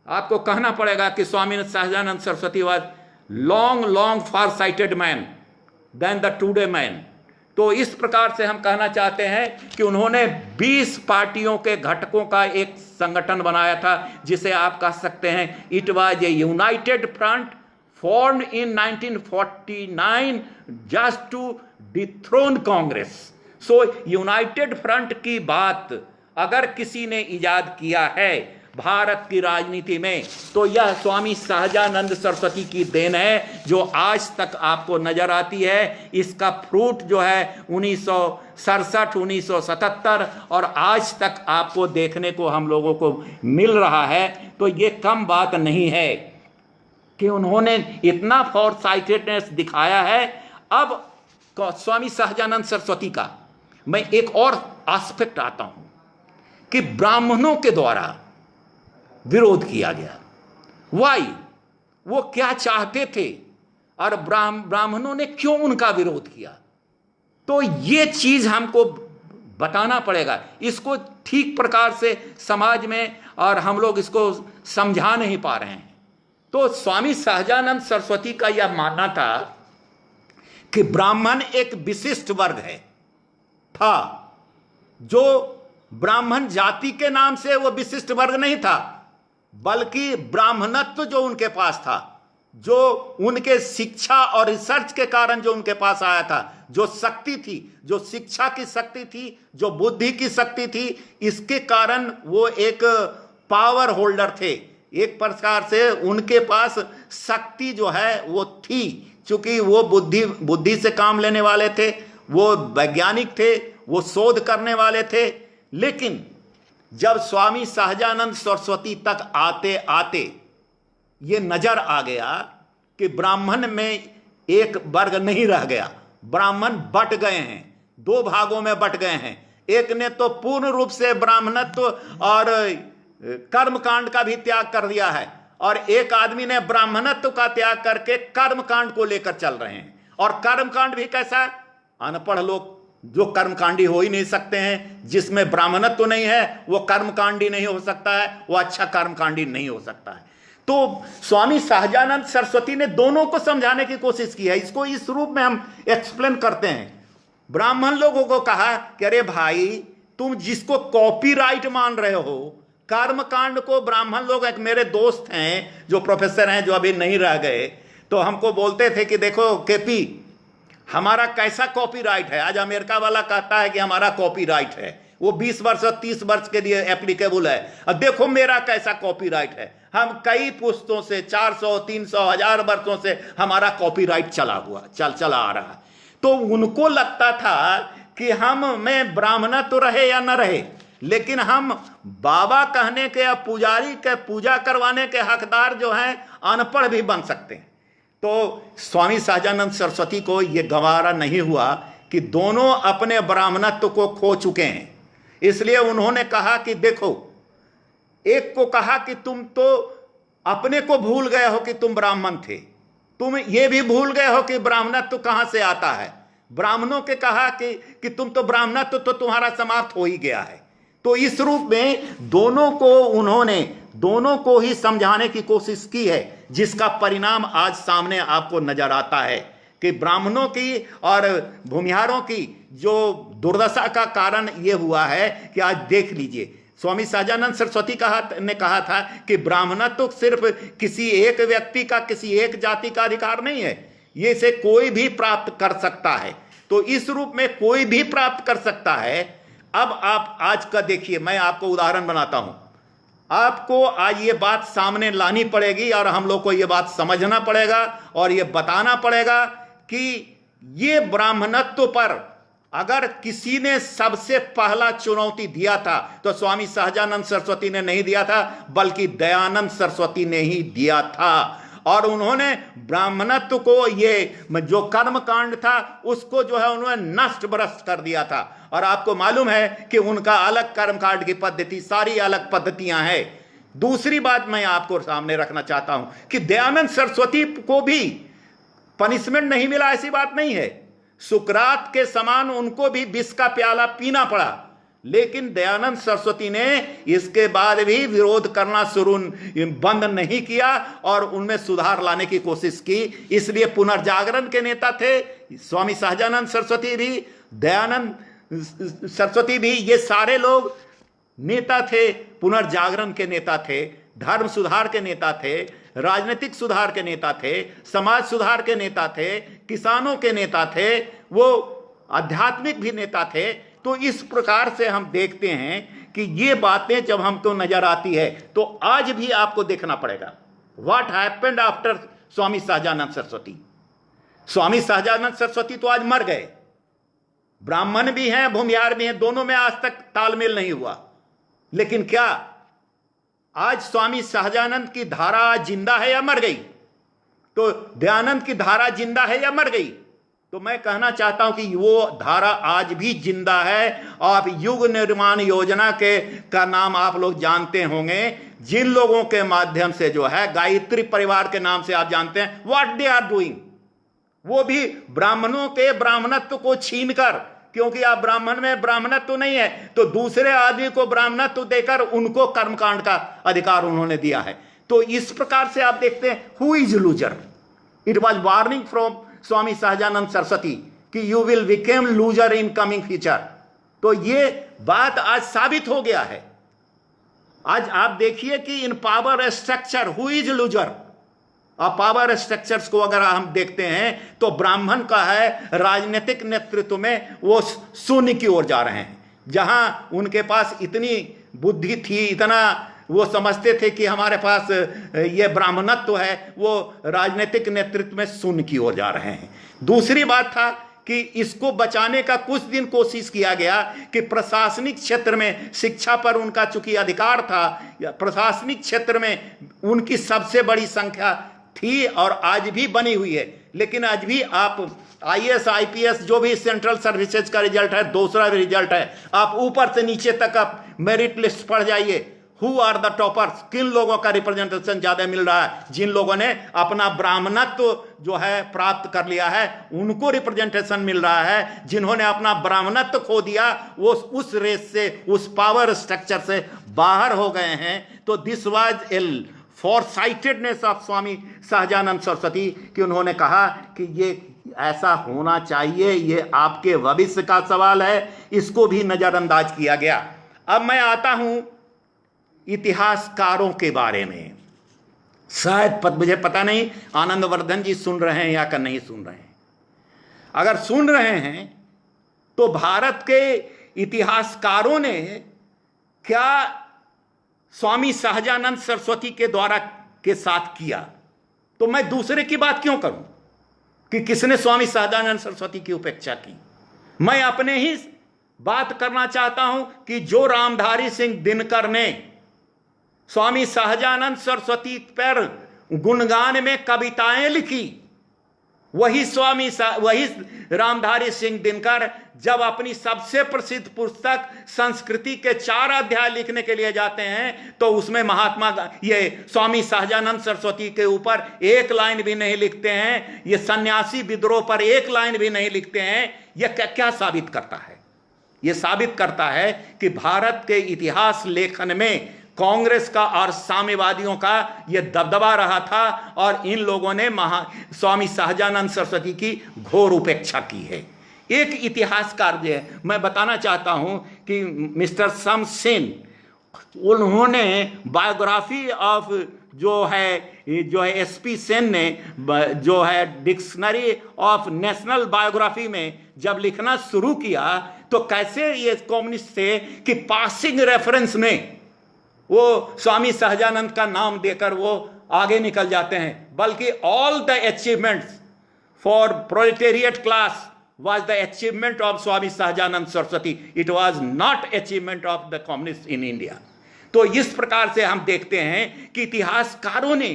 आपको कहना पड़ेगा कि Swami Sahajanand Saraswati was long far sighted man then the today man. तो इस प्रकार से हम कहना चाहते हैं कि उन्होंने 20 पार्टियों के घटकों का एक संगठन बनाया था, जिसे आप कह सकते हैं it was A United front formed in 1949 just to dethrone Congress. So United front की बात अगर किसी ने इजाद किया है भारत की राजनीति में, तो यह स्वामी सहजानंद सरस्वती की देन है, जो आज तक आपको नजर आती है। इसका फ्रूट जो है 1967, 1977 और आज तक आपको देखने को हम लोगों को मिल रहा है। तो ये कम बात नहीं है कि उन्होंने इतना फॉरसाइटेडनेस दिखाया है। अब स्वामी सहजानंद सरस्वती का मैं एक और एस्पेक्ट आता हूं कि ब्राह्मणों के द्वारा विरोध किया गया। वाई? वो क्या चाहते थे और ब्राह्मणों ने क्यों उनका विरोध किया? तो ये चीज हमको बताना पड़ेगा। इसको ठीक प्रकार से समाज में और हम लोग इसको समझा नहीं पा रहे हैं। तो स्वामी सहजानंद सरस्वती का यह मानना था कि ब्राह्मण एक विशिष्ट वर्ग है था, जो ब्राह्मण जाति के नाम से वो विशिष्ट वर्ग नहीं था, बल्कि ब्राह्मणत्व जो उनके पास था, जो उनके शिक्षा और रिसर्च के कारण जो उनके पास आया था, जो शक्ति थी, जो शिक्षा की शक्ति थी, जो बुद्धि की शक्ति थी, इसके कारण वो एक पावर होल्डर थे। एक प्रकार से उनके पास शक्ति जो है वो थी, चूंकि वो बुद्धि से काम लेने वाले थे, वो वैज्ञानिक थे, वो शोध करने वाले थे। लेकिन जब स्वामी सहजानंद सरस्वती तक आते आते ये नजर आ गया कि ब्राह्मण में एक वर्ग नहीं रह गया, ब्राह्मण बट गए हैं, दो भागों में बट गए हैं। एक ने तो पूर्ण रूप से ब्राह्मणत्व और कर्मकांड का भी त्याग कर दिया है, और एक आदमी ने ब्राह्मणत्व का त्याग करके कर्मकांड को लेकर चल रहे हैं। और कर्मकांड भी कैसा? अनपढ़ लोग जो कर्मकांडी हो ही नहीं सकते हैं, जिसमें ब्राह्मणत्व तो नहीं है वो कर्मकांडी नहीं हो सकता है, वो अच्छा कर्मकांडी नहीं हो सकता है। तो स्वामी सहजानंद सरस्वती ने दोनों को समझाने की कोशिश की है। इसको इस रूप में हम एक्सप्लेन करते हैं। ब्राह्मण लोगों को कहा कि अरे भाई, तुम जिसको कॉपीराइट मान रहे हो कर्मकांड को, ब्राह्मण लोग, एक मेरे दोस्त हैं जो प्रोफेसर हैं, जो अभी नहीं रह गए, तो हमको बोलते थे कि देखो केपी, हमारा कैसा कॉपीराइट है। आज अमेरिका वाला कहता है कि हमारा कॉपीराइट है, वो 20 वर्ष और 30 वर्ष के लिए एप्लीकेबल है। अब देखो मेरा कैसा कॉपीराइट है। हम कई पुस्तों से 400, 300, 1000 वर्षों से हमारा कॉपीराइट चला आ रहा है। तो उनको लगता था कि हम में ब्राह्मणत्व रहे या न रहे, लेकिन हम बाबा कहने के या पुजारी के पूजा करवाने के हकदार जो हैं अनपढ़ भी बन सकते हैं। तो स्वामी सहजानंद सरस्वती को यह गवारा नहीं हुआ कि दोनों अपने ब्राह्मणत्व को खो चुके हैं। इसलिए उन्होंने कहा कि देखो, एक को कहा कि तुम तो अपने को भूल गए हो कि तुम ब्राह्मण थे, तुम ये भी भूल गए हो कि ब्राह्मणत्व कहां से आता है। ब्राह्मणों के कहा कि तुम तो ब्राह्मणत्व तो तुम्हारा समाप्त हो ही गया है। तो इस रूप में उन्होंने दोनों को ही समझाने की कोशिश की है, जिसका परिणाम आज सामने आपको नजर आता है कि ब्राह्मणों की और भूमिहारों की जो दुर्दशा का कारण यह हुआ है कि आज देख लीजिए, स्वामी सहजानंद सरस्वती ने कहा था कि ब्राह्मणत्व तो सिर्फ किसी एक व्यक्ति का, किसी एक जाति का अधिकार नहीं है, ये से कोई भी प्राप्त कर सकता है। तो इस रूप में कोई भी प्राप्त कर सकता है। अब आप आज का देखिए, मैं आपको उदाहरण बनाता हूं। आपको आज ये बात सामने लानी पड़ेगी और हम लोग को ये बात समझना पड़ेगा और ये बताना पड़ेगा कि ये ब्राह्मणत्व पर अगर किसी ने सबसे पहला चुनौती दिया था तो स्वामी सहजानंद सरस्वती ने नहीं दिया था, बल्कि दयानंद सरस्वती ने ही दिया था। और उन्होंने ब्राह्मणत्व को, ये जो कर्म कांड था उसको जो है उन्होंने नष्ट भ्रष्ट कर दिया था। और आपको मालूम है कि उनका अलग कर्म कांड की पद्धति, सारी अलग पद्धतियां हैं। दूसरी बात मैं आपको सामने रखना चाहता हूं कि दयानंद सरस्वती को भी पनिशमेंट नहीं मिला, ऐसी बात नहीं है। सुकरात के समान उनको भी विष का प्याला पीना पड़ा, लेकिन दयानंद सरस्वती ने इसके बाद भी विरोध करना बंद नहीं किया और उनमें सुधार लाने की कोशिश की। इसलिए पुनर्जागरण के नेता थे स्वामी सहजानंद सरस्वती भी, दयानंद सरस्वती भी, ये सारे लोग नेता थे, पुनर्जागरण के नेता थे, धर्म सुधार के नेता थे, राजनीतिक सुधार के नेता थे, समाज सुधार के नेता थे, किसानों के नेता थे, वो आध्यात्मिक भी नेता थे। तो इस प्रकार से हम देखते हैं कि ये बातें जब हमको नजर आती है तो आज भी आपको देखना पड़ेगा व्हाट हैपेंड आफ्टर स्वामी सहजानंद सरस्वती। स्वामी सहजानंद सरस्वती तो आज मर गए, ब्राह्मण भी हैं, भूमिहार भी हैं, दोनों में आज तक तालमेल नहीं हुआ। लेकिन क्या आज स्वामी सहजानंद की धारा जिंदा है या मर गई? तो दयानंद की धारा जिंदा है या मर गई? तो मैं कहना चाहता हूं कि वो धारा आज भी जिंदा है। आप युग निर्माण योजना का नाम आप लोग जानते होंगे, जिन लोगों के माध्यम से जो है गायत्री परिवार के नाम से आप जानते हैं व्हाट दे आर डूइंग, वो भी ब्राह्मणों के ब्राह्मणत्व को छीनकर, क्योंकि आप ब्राह्मण में ब्राह्मणत्व नहीं है तो दूसरे आदमी को ब्राह्मणत्व देकर उनको कर्मकांड का अधिकार उन्होंने दिया है। तो इस प्रकार से आप देखते हैं who is loser. It was warning from Swami Sahajanand Saraswati कि you will become loser in coming future. तो ये बात आज साबित हो गया है। आज आप देखिए कि इन power structure who is loser. अब पावर स्ट्रक्चर्स को अगर हम देखते हैं तो ब्राह्मण का है राजनीतिक नेतृत्व में वो शून्य की ओर जा रहे हैं। जहां उनके पास इतनी बुद्धि थी, इतना वो समझते थे कि हमारे पास ये ब्राह्मणत्व है, वो राजनीतिक नेतृत्व में शून्य की ओर जा रहे हैं। दूसरी बात था कि इसको बचाने का कुछ दिन कोशिश किया गया कि प्रशासनिक क्षेत्र में शिक्षा पर उनका चूंकि अधिकार था, प्रशासनिक क्षेत्र में उनकी सबसे बड़ी संख्या थी और आज भी बनी हुई है। लेकिन आज भी आप IAS IPS जो भी सेंट्रल सर्विसेज का रिजल्ट है, दूसरा रिजल्ट है, आप ऊपर से नीचे तक आप मेरिट लिस्ट पढ़ जाइए, हु आर द टॉपर्स, किन लोगों का रिप्रेजेंटेशन ज्यादा मिल रहा है। जिन लोगों ने अपना ब्राह्मणत्व जो है प्राप्त कर लिया है उनको रिप्रेजेंटेशन मिल रहा है, जिन्होंने अपना ब्राह्मणत्व खो दिया वो उस रेस से, उस पावर स्ट्रक्चर से बाहर हो गए हैं। तो this was a फॉरसाइटेडनेस of Swami Sahajanand Saraswati कि उन्होंने कहा कि ये ऐसा होना चाहिए, ये आपके भविष्य का सवाल है, इसको भी नजरअंदाज किया गया। अब मैं आता हूं इतिहासकारों के बारे में। शायद मुझे पता नहीं आनंदवर्धन जी सुन रहे हैं या नहीं सुन रहे हैं। अगर सुन रहे हैं तो भारत के इतिहासकारों ने क्या स्वामी सहजानंद सरस्वती के द्वारा के साथ किया, तो मैं दूसरे की बात क्यों करूं कि किसने स्वामी सहजानंद सरस्वती की उपेक्षा की। मैं अपने ही बात करना चाहता हूं कि जो रामधारी सिंह दिनकर ने स्वामी सहजानंद सरस्वती पर गुणगान में कविताएं लिखी, वही रामधारी सिंह दिनकर जब अपनी सबसे प्रसिद्ध पुस्तक संस्कृति के 4 अध्याय लिखने के लिए जाते हैं तो उसमें ये स्वामी सहजानंद सरस्वती के ऊपर 1 लाइन भी नहीं लिखते हैं, ये सन्यासी विद्रोह पर 1 लाइन भी नहीं लिखते हैं। यह क्या साबित करता है? यह साबित करता है कि भारत के इतिहास लेखन में कांग्रेस का और साम्यवादियों का यह दबदबा रहा था और इन लोगों ने स्वामी सहजानंद सरस्वती की घोर उपेक्षा की है। एक इतिहासकार जो है, मैं बताना चाहता हूं कि मिस्टर सम सेन, उन्होंने बायोग्राफी ऑफ जो है एसपी सेन ने जो है डिक्शनरी ऑफ नेशनल बायोग्राफी में जब लिखना शुरू किया तो कैसे ये कम्युनिस्ट थे कि पासिंग रेफरेंस में वो स्वामी सहजानंद का नाम देकर वो आगे निकल जाते हैं, बल्कि all the achievements for proletariat class was the achievement of Swami Sahajanand Saraswati. It was not achievement of the communists in India. तो इस प्रकार से हम देखते हैं कि इतिहासकारों ने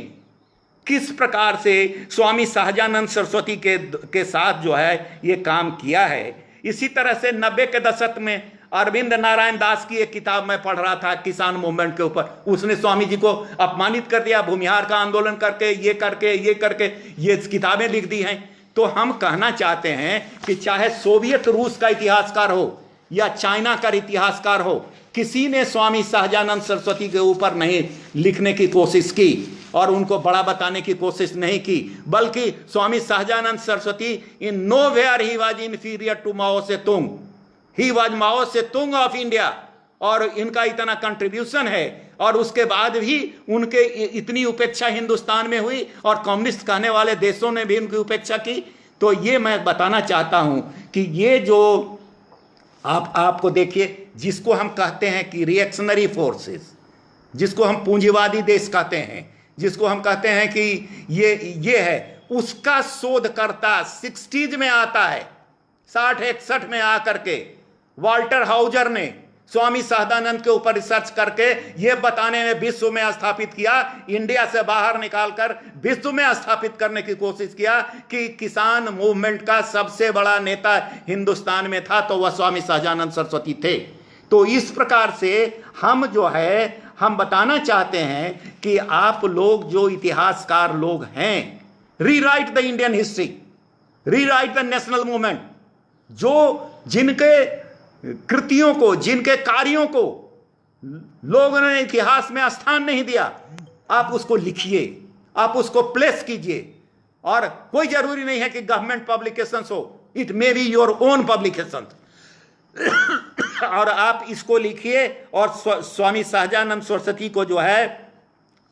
किस प्रकार से स्वामी सहजानंद सरस्वती के साथ जो है ये काम किया है। इसी तरह से 90 के दशक में अरविंद नारायण दास की एक किताब मैं पढ़ रहा था किसान मूवमेंट के ऊपर, उसने स्वामी जी को अपमानित कर दिया, भूमिहार का आंदोलन करके ये किताबें लिख दी हैं। तो हम कहना चाहते हैं कि चाहे सोवियत रूस का इतिहासकार हो या चाइना का इतिहासकार हो, किसी ने स्वामी सहजानंद सरस्वती के ऊपर नहीं लिखने की कोशिश की और उनको बड़ा बताने की कोशिश नहीं की, बल्कि Swami Sahajanand Saraswati in nowhere he was inferior to Mao Tse tung, he was Mao Tse Tung of India. और इनका इतना कंट्रीब्यूशन है और उसके बाद भी उनके इतनी उपेक्षा हिंदुस्तान में हुई और कम्युनिस्ट कहने वाले देशों ने भी उनकी उपेक्षा की। तो ये मैं बताना चाहता हूं कि ये जो आपको देखिए, जिसको हम कहते हैं कि रिएक्शनरी फोर्सेस, जिसको हम पूंजीवादी देश कहते हैं, जिसको हम कहते हैं कि ये है, उसका शोधकर्ता 60s में आता है, 60-61 में आकर के वाल्टर हाउजर ने स्वामी सहजानंद के ऊपर रिसर्च करके यह बताने में विश्व में स्थापित किया, इंडिया से बाहर निकालकर विश्व में स्थापित करने की कोशिश किया कि किसान मूवमेंट का सबसे बड़ा नेता हिंदुस्तान में था तो वह स्वामी सहजानंद सरस्वती थे। तो इस प्रकार से हम जो है हम बताना चाहते हैं कि आप लोग जो इतिहासकार लोग हैं, rewrite the Indian history, rewrite the national movement, जो जिनके कृतियों को, जिनके कार्यों को लोगों ने इतिहास में स्थान नहीं दिया, आप उसको लिखिए, आप उसको प्लेस कीजिए। और कोई जरूरी नहीं है कि गवर्नमेंट पब्लिकेशंस हो, it may be your own publication. और आप इसको लिखिए और स्वामी सहजानंद सरस्वती को जो है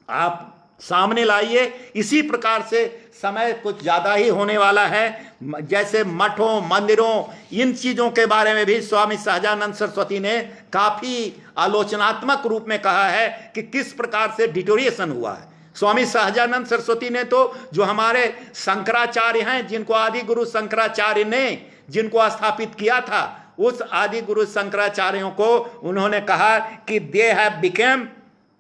आप सामने लाइए। इसी प्रकार से समय कुछ ज्यादा ही होने वाला है, जैसे मठों, मंदिरों, इन चीजों के बारे में भी स्वामी सहजानंद सरस्वती ने काफी आलोचनात्मक रूप में कहा है कि किस प्रकार से डिटोरिएशन हुआ है। स्वामी सहजानंद सरस्वती ने तो जो हमारे शंकराचार्य हैं, जिनको आदि गुरु शंकराचार्य ने जिनको स्थापित किया था, उस आदि गुरु शंकराचार्यों को उन्होंने कहा कि दे हैव बिकेम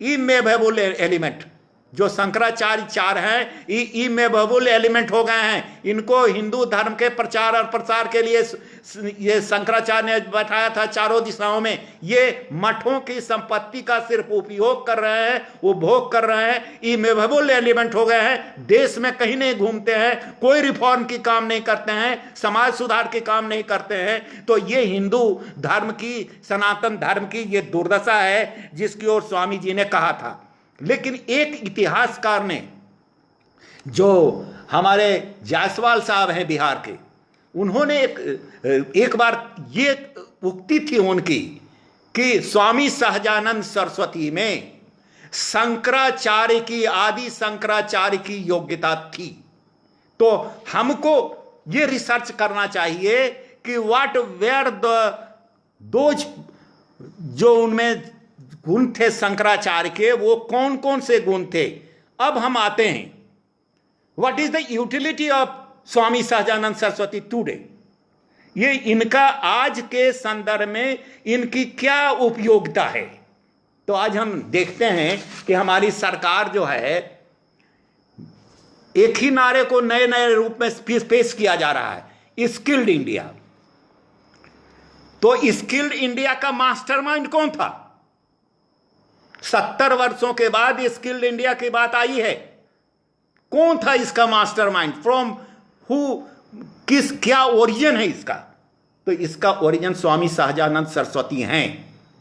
इमेबल एलिमेंट। जो शंकराचार्य 4 हैं इमेबल एलिमेंट हो गए हैं। इनको हिंदू धर्म के प्रचार और प्रसार के लिए ये शंकराचार्य ने बैठाया था चारों दिशाओं में। ये मठों की संपत्ति का सिर्फ उपयोग कर रहे हैं, उपभोग कर रहे हैं, इमेबल एलिमेंट हो गए हैं। देश में कहीं नहीं घूमते हैं, कोई रिफॉर्म की काम नहीं करते हैं, समाज सुधार के काम नहीं करते हैं। तो ये हिंदू धर्म की, सनातन धर्म की ये दुर्दशा है जिसकी ओर स्वामी जी ने कहा था। लेकिन एक इतिहासकार ने, जो हमारे जायसवाल साहब हैं बिहार के, उन्होंने एक बार ये उक्ति थी उनकी कि स्वामी सहजानंद सरस्वती में शंकराचार्य की, आदि शंकराचार्य की योग्यता थी। तो हमको ये रिसर्च करना चाहिए कि व्हाट वेयर दोज जो उनमें गुण थे शंकराचार्य के, वो कौन कौन से गुण थे। अब हम आते हैं, what is the utility of Swami Sahajanand Saraswati today. ये इनका आज के संदर्भ में इनकी क्या उपयोगिता है। तो आज हम देखते हैं कि हमारी सरकार जो है एक ही नारे को नए नए रूप में पेश किया जा रहा है, स्किल्ड इंडिया। तो स्किल्ड इंडिया का मास्टरमाइंड कौन था? 70 वर्षों के बाद स्किल्ड इंडिया की बात आई है। कौन था इसका मास्टरमाइंड? फ्रॉम हु, क्या ओरिजिन है इसका? तो इसका ओरिजिन स्वामी सहजानंद सरस्वती हैं।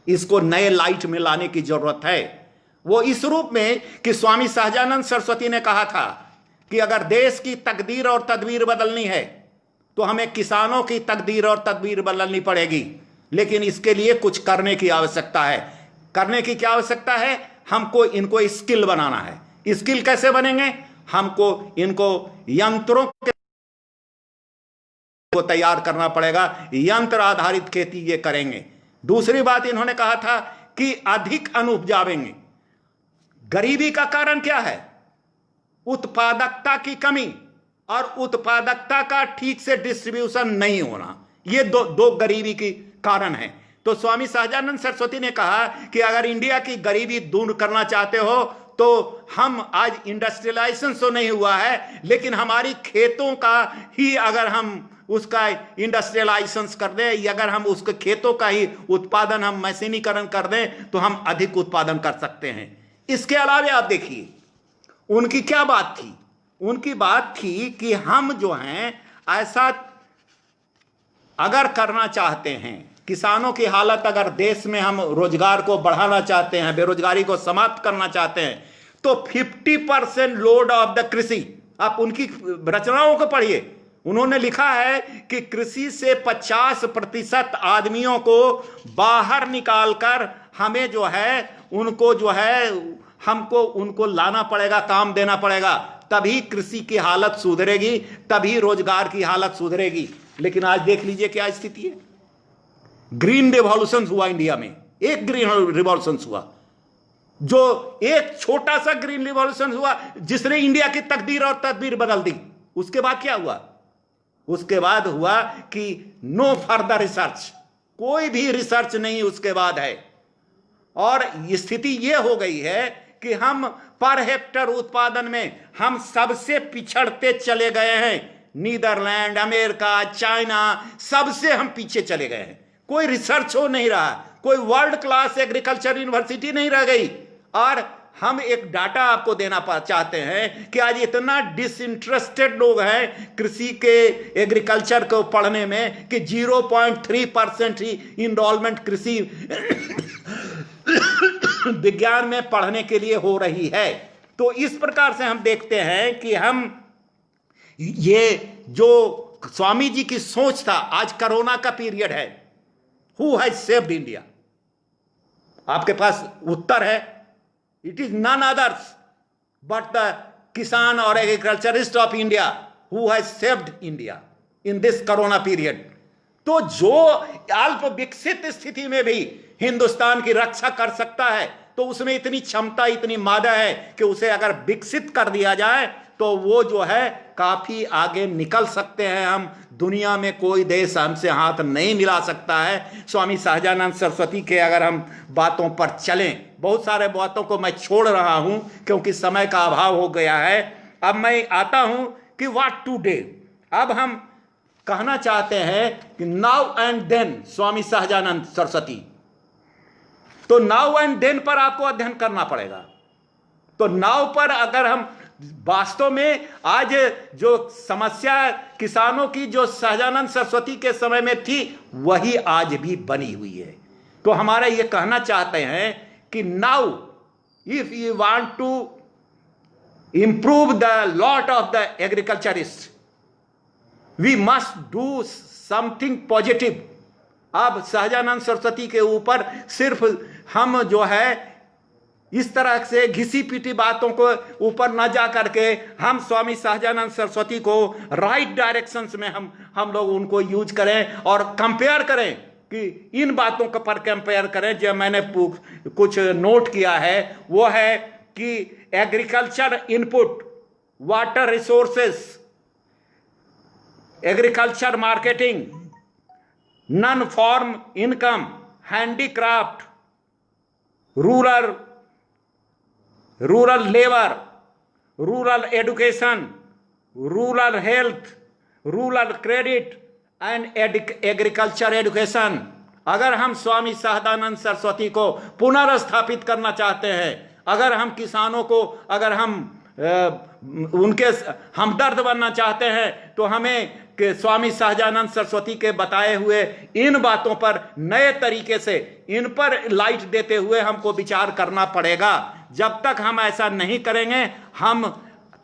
इसको नए लाइट में लाने की जरूरत है। वो इस रूप में कि स्वामी सहजानंद सरस्वती ने कहा था कि अगर देश की तकदीर और तदबीर बदलनी है तो हमें किसानों की तकदीर और तदबीर बदलनी पड़ेगी, लेकिन इसके लिए कुछ करने की आवश्यकता है। करने की क्या आवश्यकता है? हमको इनको स्किल बनाना है। स्किल कैसे बनेंगे? हमको इनको यंत्रों को तैयार करना पड़ेगा, यंत्र आधारित खेती ये करेंगे। दूसरी बात इन्होंने कहा था कि अधिक अन्न उपजावेंगे। गरीबी का कारण क्या है? उत्पादकता की कमी और उत्पादकता का ठीक से डिस्ट्रीब्यूशन नहीं होना। ये दो गरीबी के कारण है। तो स्वामी सहजानंद सरस्वती ने कहा कि अगर इंडिया की गरीबी दूर करना चाहते हो तो हम आज इंडस्ट्रियलाइजेशन तो नहीं हुआ है, लेकिन हमारी खेतों का ही अगर हम उसका इंडस्ट्रियलाइजेशन कर दें या अगर हम उसके खेतों का ही उत्पादन हम मशीनीकरण कर दें तो हम अधिक उत्पादन कर सकते हैं। इसके अलावा आप देखिए उनकी क्या बात थी। उनकी बात थी कि हम जो हैं ऐसा अगर करना चाहते हैं, किसानों की हालत अगर देश में हम रोजगार को बढ़ाना चाहते हैं, बेरोजगारी को समाप्त करना चाहते हैं, तो 50% लोड ऑफ द कृषि, आप उनकी रचनाओं को पढ़िए। उन्होंने लिखा है कि कृषि से 50% आदमियों को बाहर निकालकर हमें जो है उनको जो है हमको उनको लाना पड़ेगा, काम देना पड़ेगा, तभी कृषि की हालत सुधरेगी, तभी रोजगार की हालत सुधरेगी। लेकिन आज देख लीजिए क्या स्थिति है। ग्रीन रिवॉल्यूशन हुआ इंडिया में, एक ग्रीन रिवॉल्यूशन हुआ, जो एक छोटा सा ग्रीन रिवॉल्यूशन हुआ जिसने इंडिया की तकदीर और तदबीर बदल दी। उसके बाद क्या हुआ? उसके बाद हुआ कि नो फर्दर रिसर्च, कोई भी रिसर्च नहीं उसके बाद है। और स्थिति यह हो गई है कि हम पर हेक्टर उत्पादन में हम सबसे पिछड़ते चले गए हैं। नीदरलैंड, अमेरिका, चाइना, सबसे हम पीछे चले गए हैं। कोई रिसर्च हो नहीं रहा, कोई वर्ल्ड क्लास एग्रीकल्चर यूनिवर्सिटी नहीं रह गई। और हम एक डाटा आपको देना चाहते हैं कि आज इतना डिसइंटरेस्टेड लोग हैं कृषि के, एग्रीकल्चर को पढ़ने में कि 0.3% ही इनरोलमेंट कृषि विज्ञान में पढ़ने के लिए हो रही है। तो इस प्रकार से हम देखते हैं कि हम ये जो स्वामी जी की सोच था, आज कोरोना का पीरियड है, हु हैज सेव्ड इंडिया? आपके पास उत्तर है, it is none others but the kisan और agriculturist of India who has saved India in this corona period. तो जो अल्प विकसित स्थिति में भी हिंदुस्तान की रक्षा कर सकता है, तो उसमें इतनी क्षमता, इतनी मादा है कि उसे अगर विकसित कर दिया जाए तो वो जो है काफी आगे निकल सकते हैं। हम दुनिया में कोई देश हमसे हाथ नहीं मिला सकता है। स्वामी सहजानंद सरस्वती के अगर हम बातों पर चलें, बहुत सारे बातों को मैं छोड़ रहा हूं क्योंकि समय का अभाव हो गया है। अब मैं आता हूं कि व्हाट टू डे। अब हम कहना चाहते हैं कि नाउ एंड देन स्वामी सहजानंद सरस्वती। तो नाउ एंड देन पर आपको अध्ययन करना पड़ेगा। तो नाउ पर अगर हम वास्तव में आज जो समस्या किसानों की जो सहजानंद सरस्वती के समय में थी वही आज भी बनी हुई है। तो हमारा ये कहना चाहते हैं कि now if you want to improve the lot of the agriculturist we must do something positive. अब सहजानंद सरस्वती के ऊपर सिर्फ हम जो है इस तरह से घिसी पीटी बातों को ऊपर न जा करके हम स्वामी सहजानंद सरस्वती को राइट डायरेक्शंस में हम लोग उनको यूज करें और कंपेयर करें कि इन बातों के पर कंपेयर करें। जो मैंने कुछ नोट किया है वो है कि agriculture input, water resources, agriculture marketing, non farm income, handicraft, rural labour, rural education, rural health, rural credit and agriculture education. अगर हम स्वामी सहजानंद सरस्वती को पुनर्स्थापित करना चाहते हैं, अगर हम किसानों को, अगर हम उनके हमदर्द बनना चाहते हैं, तो हमें कि स्वामी सहजानंद सरस्वती के बताए हुए इन बातों पर नए तरीके से, इन पर लाइट देते हुए हमको विचार करना पड़ेगा। जब तक हम ऐसा नहीं करेंगे हम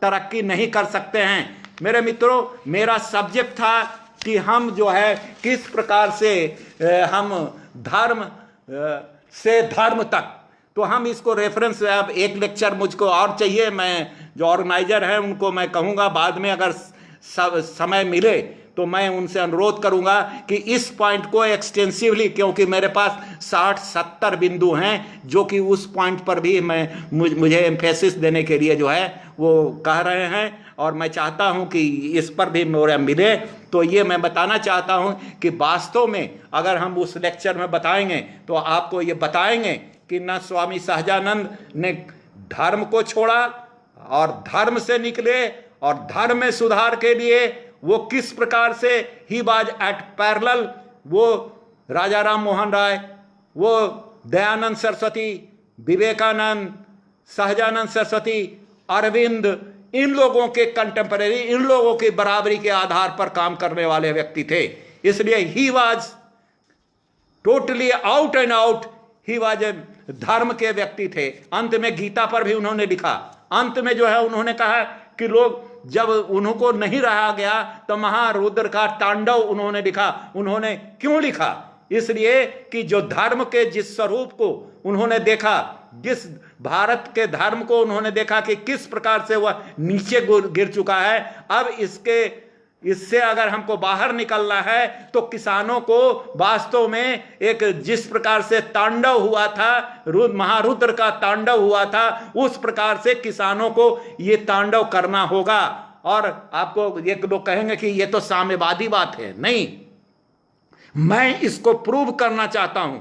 तरक्की नहीं कर सकते हैं। मेरे मित्रों, मेरा सब्जेक्ट था कि हम जो है किस प्रकार से हम धर्म से धर्म तक, तो हम इसको रेफरेंस, अब एक लेक्चर मुझको और चाहिए, मैं जो ऑर्गेनाइजर हैं उनको मैं कहूँगा बाद में अगर समय मिले तो मैं उनसे अनुरोध करूंगा कि इस पॉइंट को एक्सटेंसिवली, क्योंकि मेरे पास 60-70 बिंदु हैं जो कि उस पॉइंट पर भी मुझे एम्फेसिस देने के लिए जो है वो कह रहे हैं, और मैं चाहता हूं कि इस पर भी मेरा मिले। तो ये मैं बताना चाहता हूं कि वास्तव में अगर हम उस लेक्चर में बताएंगे तो आपको ये बताएंगे कि न स्वामी सहजानंद ने धर्म को छोड़ा और धर्म से निकले, और धर्म में सुधार के लिए वो किस प्रकार से ही वाज एट पैरेलल, वो राजा राम मोहन राय, वो दयानंद सरस्वती, विवेकानंद, सहजानंद सरस्वती, अरविंद, इन लोगों के कंटेम्परेरी, इन लोगों की बराबरी के आधार पर काम करने वाले व्यक्ति थे। इसलिए he was totally out and out, he was धर्म के व्यक्ति थे। अंत में गीता पर भी उन्होंने लिखा, अंत में जो है उन्होंने कहा कि लोग जब उनको नहीं रहा गया तो महारुद्र का तांडव उन्होंने लिखा। उन्होंने क्यों लिखा? इसलिए कि जो धर्म के जिस स्वरूप को उन्होंने देखा, जिस भारत के धर्म को उन्होंने देखा कि किस प्रकार से वह नीचे गिर चुका है, अब इससे अगर हमको बाहर निकलना है तो किसानों को वास्तव में एक जिस प्रकार से तांडव हुआ था, महारुद्र का तांडव हुआ था, उस प्रकार से किसानों को ये तांडव करना होगा। और आपको एक लोग कहेंगे कि ये तो साम्यवादी बात है। नहीं, मैं इसको प्रूव करना चाहता हूं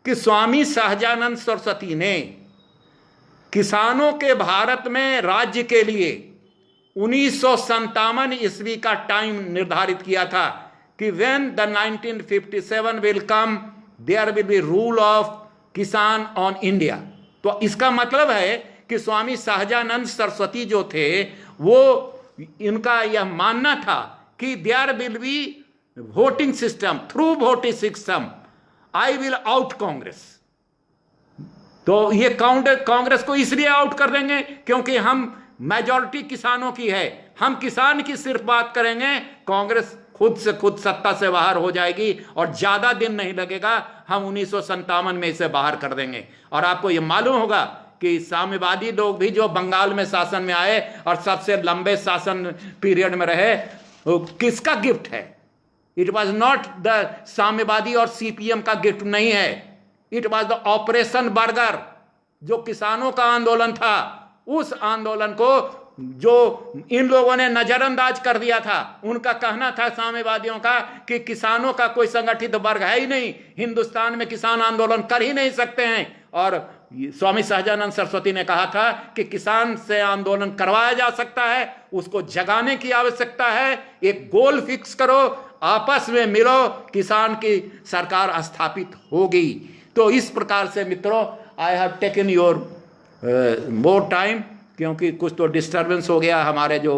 कि स्वामी सहजानंद सरस्वती ने किसानों के भारत में राज्य के लिए 1957 ईस्वी का टाइम निर्धारित किया था कि when the 1957 will come there will be rule of kisan on India. तो इसका मतलब है कि स्वामी सहजानंद सरस्वती जो थे वो, इनका यह मानना था कि there will be voting system, through voting system I will out Congress. तो ये कांग्रेस को इसलिए आउट कर देंगे क्योंकि हम मेजॉरिटी किसानों की है, हम किसान की सिर्फ बात करेंगे, कांग्रेस खुद से खुद सत्ता से बाहर हो जाएगी और ज्यादा दिन नहीं लगेगा, हम 1957 में इसे बाहर कर देंगे। और आपको ये मालूम होगा कि साम्यवादी लोग भी जो बंगाल में शासन में आए और सबसे लंबे शासन पीरियड में रहे, किसका गिफ्ट है? इट वॉज नॉट द साम्यवादी और सीपीएम का गिफ्ट नहीं है, it was the operation burger, जो किसानों का आंदोलन था। उस आंदोलन को जो इन लोगों ने नजरअंदाज कर दिया था। उनका कहना था साम्यवादियों का कि किसानों का कोई संगठित वर्ग है ही नहीं, हिंदुस्तान में किसान आंदोलन कर ही नहीं सकते हैं। और स्वामी सहजानंद सरस्वती ने कहा था कि किसान से आंदोलन करवाया जा सकता है, उसको जगाने की आवश्यकता है, एक गोल फिक्स करो, आपस में मिलो, किसान की सरकार स्थापित होगी। तो इस प्रकार से मित्रों, I have taken your more time, क्योंकि कुछ तो डिस्टर्बेंस हो गया। हमारे जो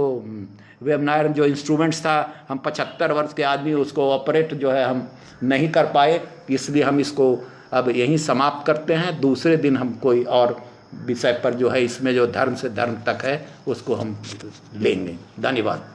वेबनायर जो इंस्ट्रूमेंट्स था, हम 75 वर्ष के आदमी उसको ऑपरेट जो है हम नहीं कर पाए, इसलिए हम इसको अब यहीं समाप्त करते हैं। दूसरे दिन हम कोई और विषय पर जो है इसमें जो धर्म से धर्म तक है उसको हम लेंगे। धन्यवाद।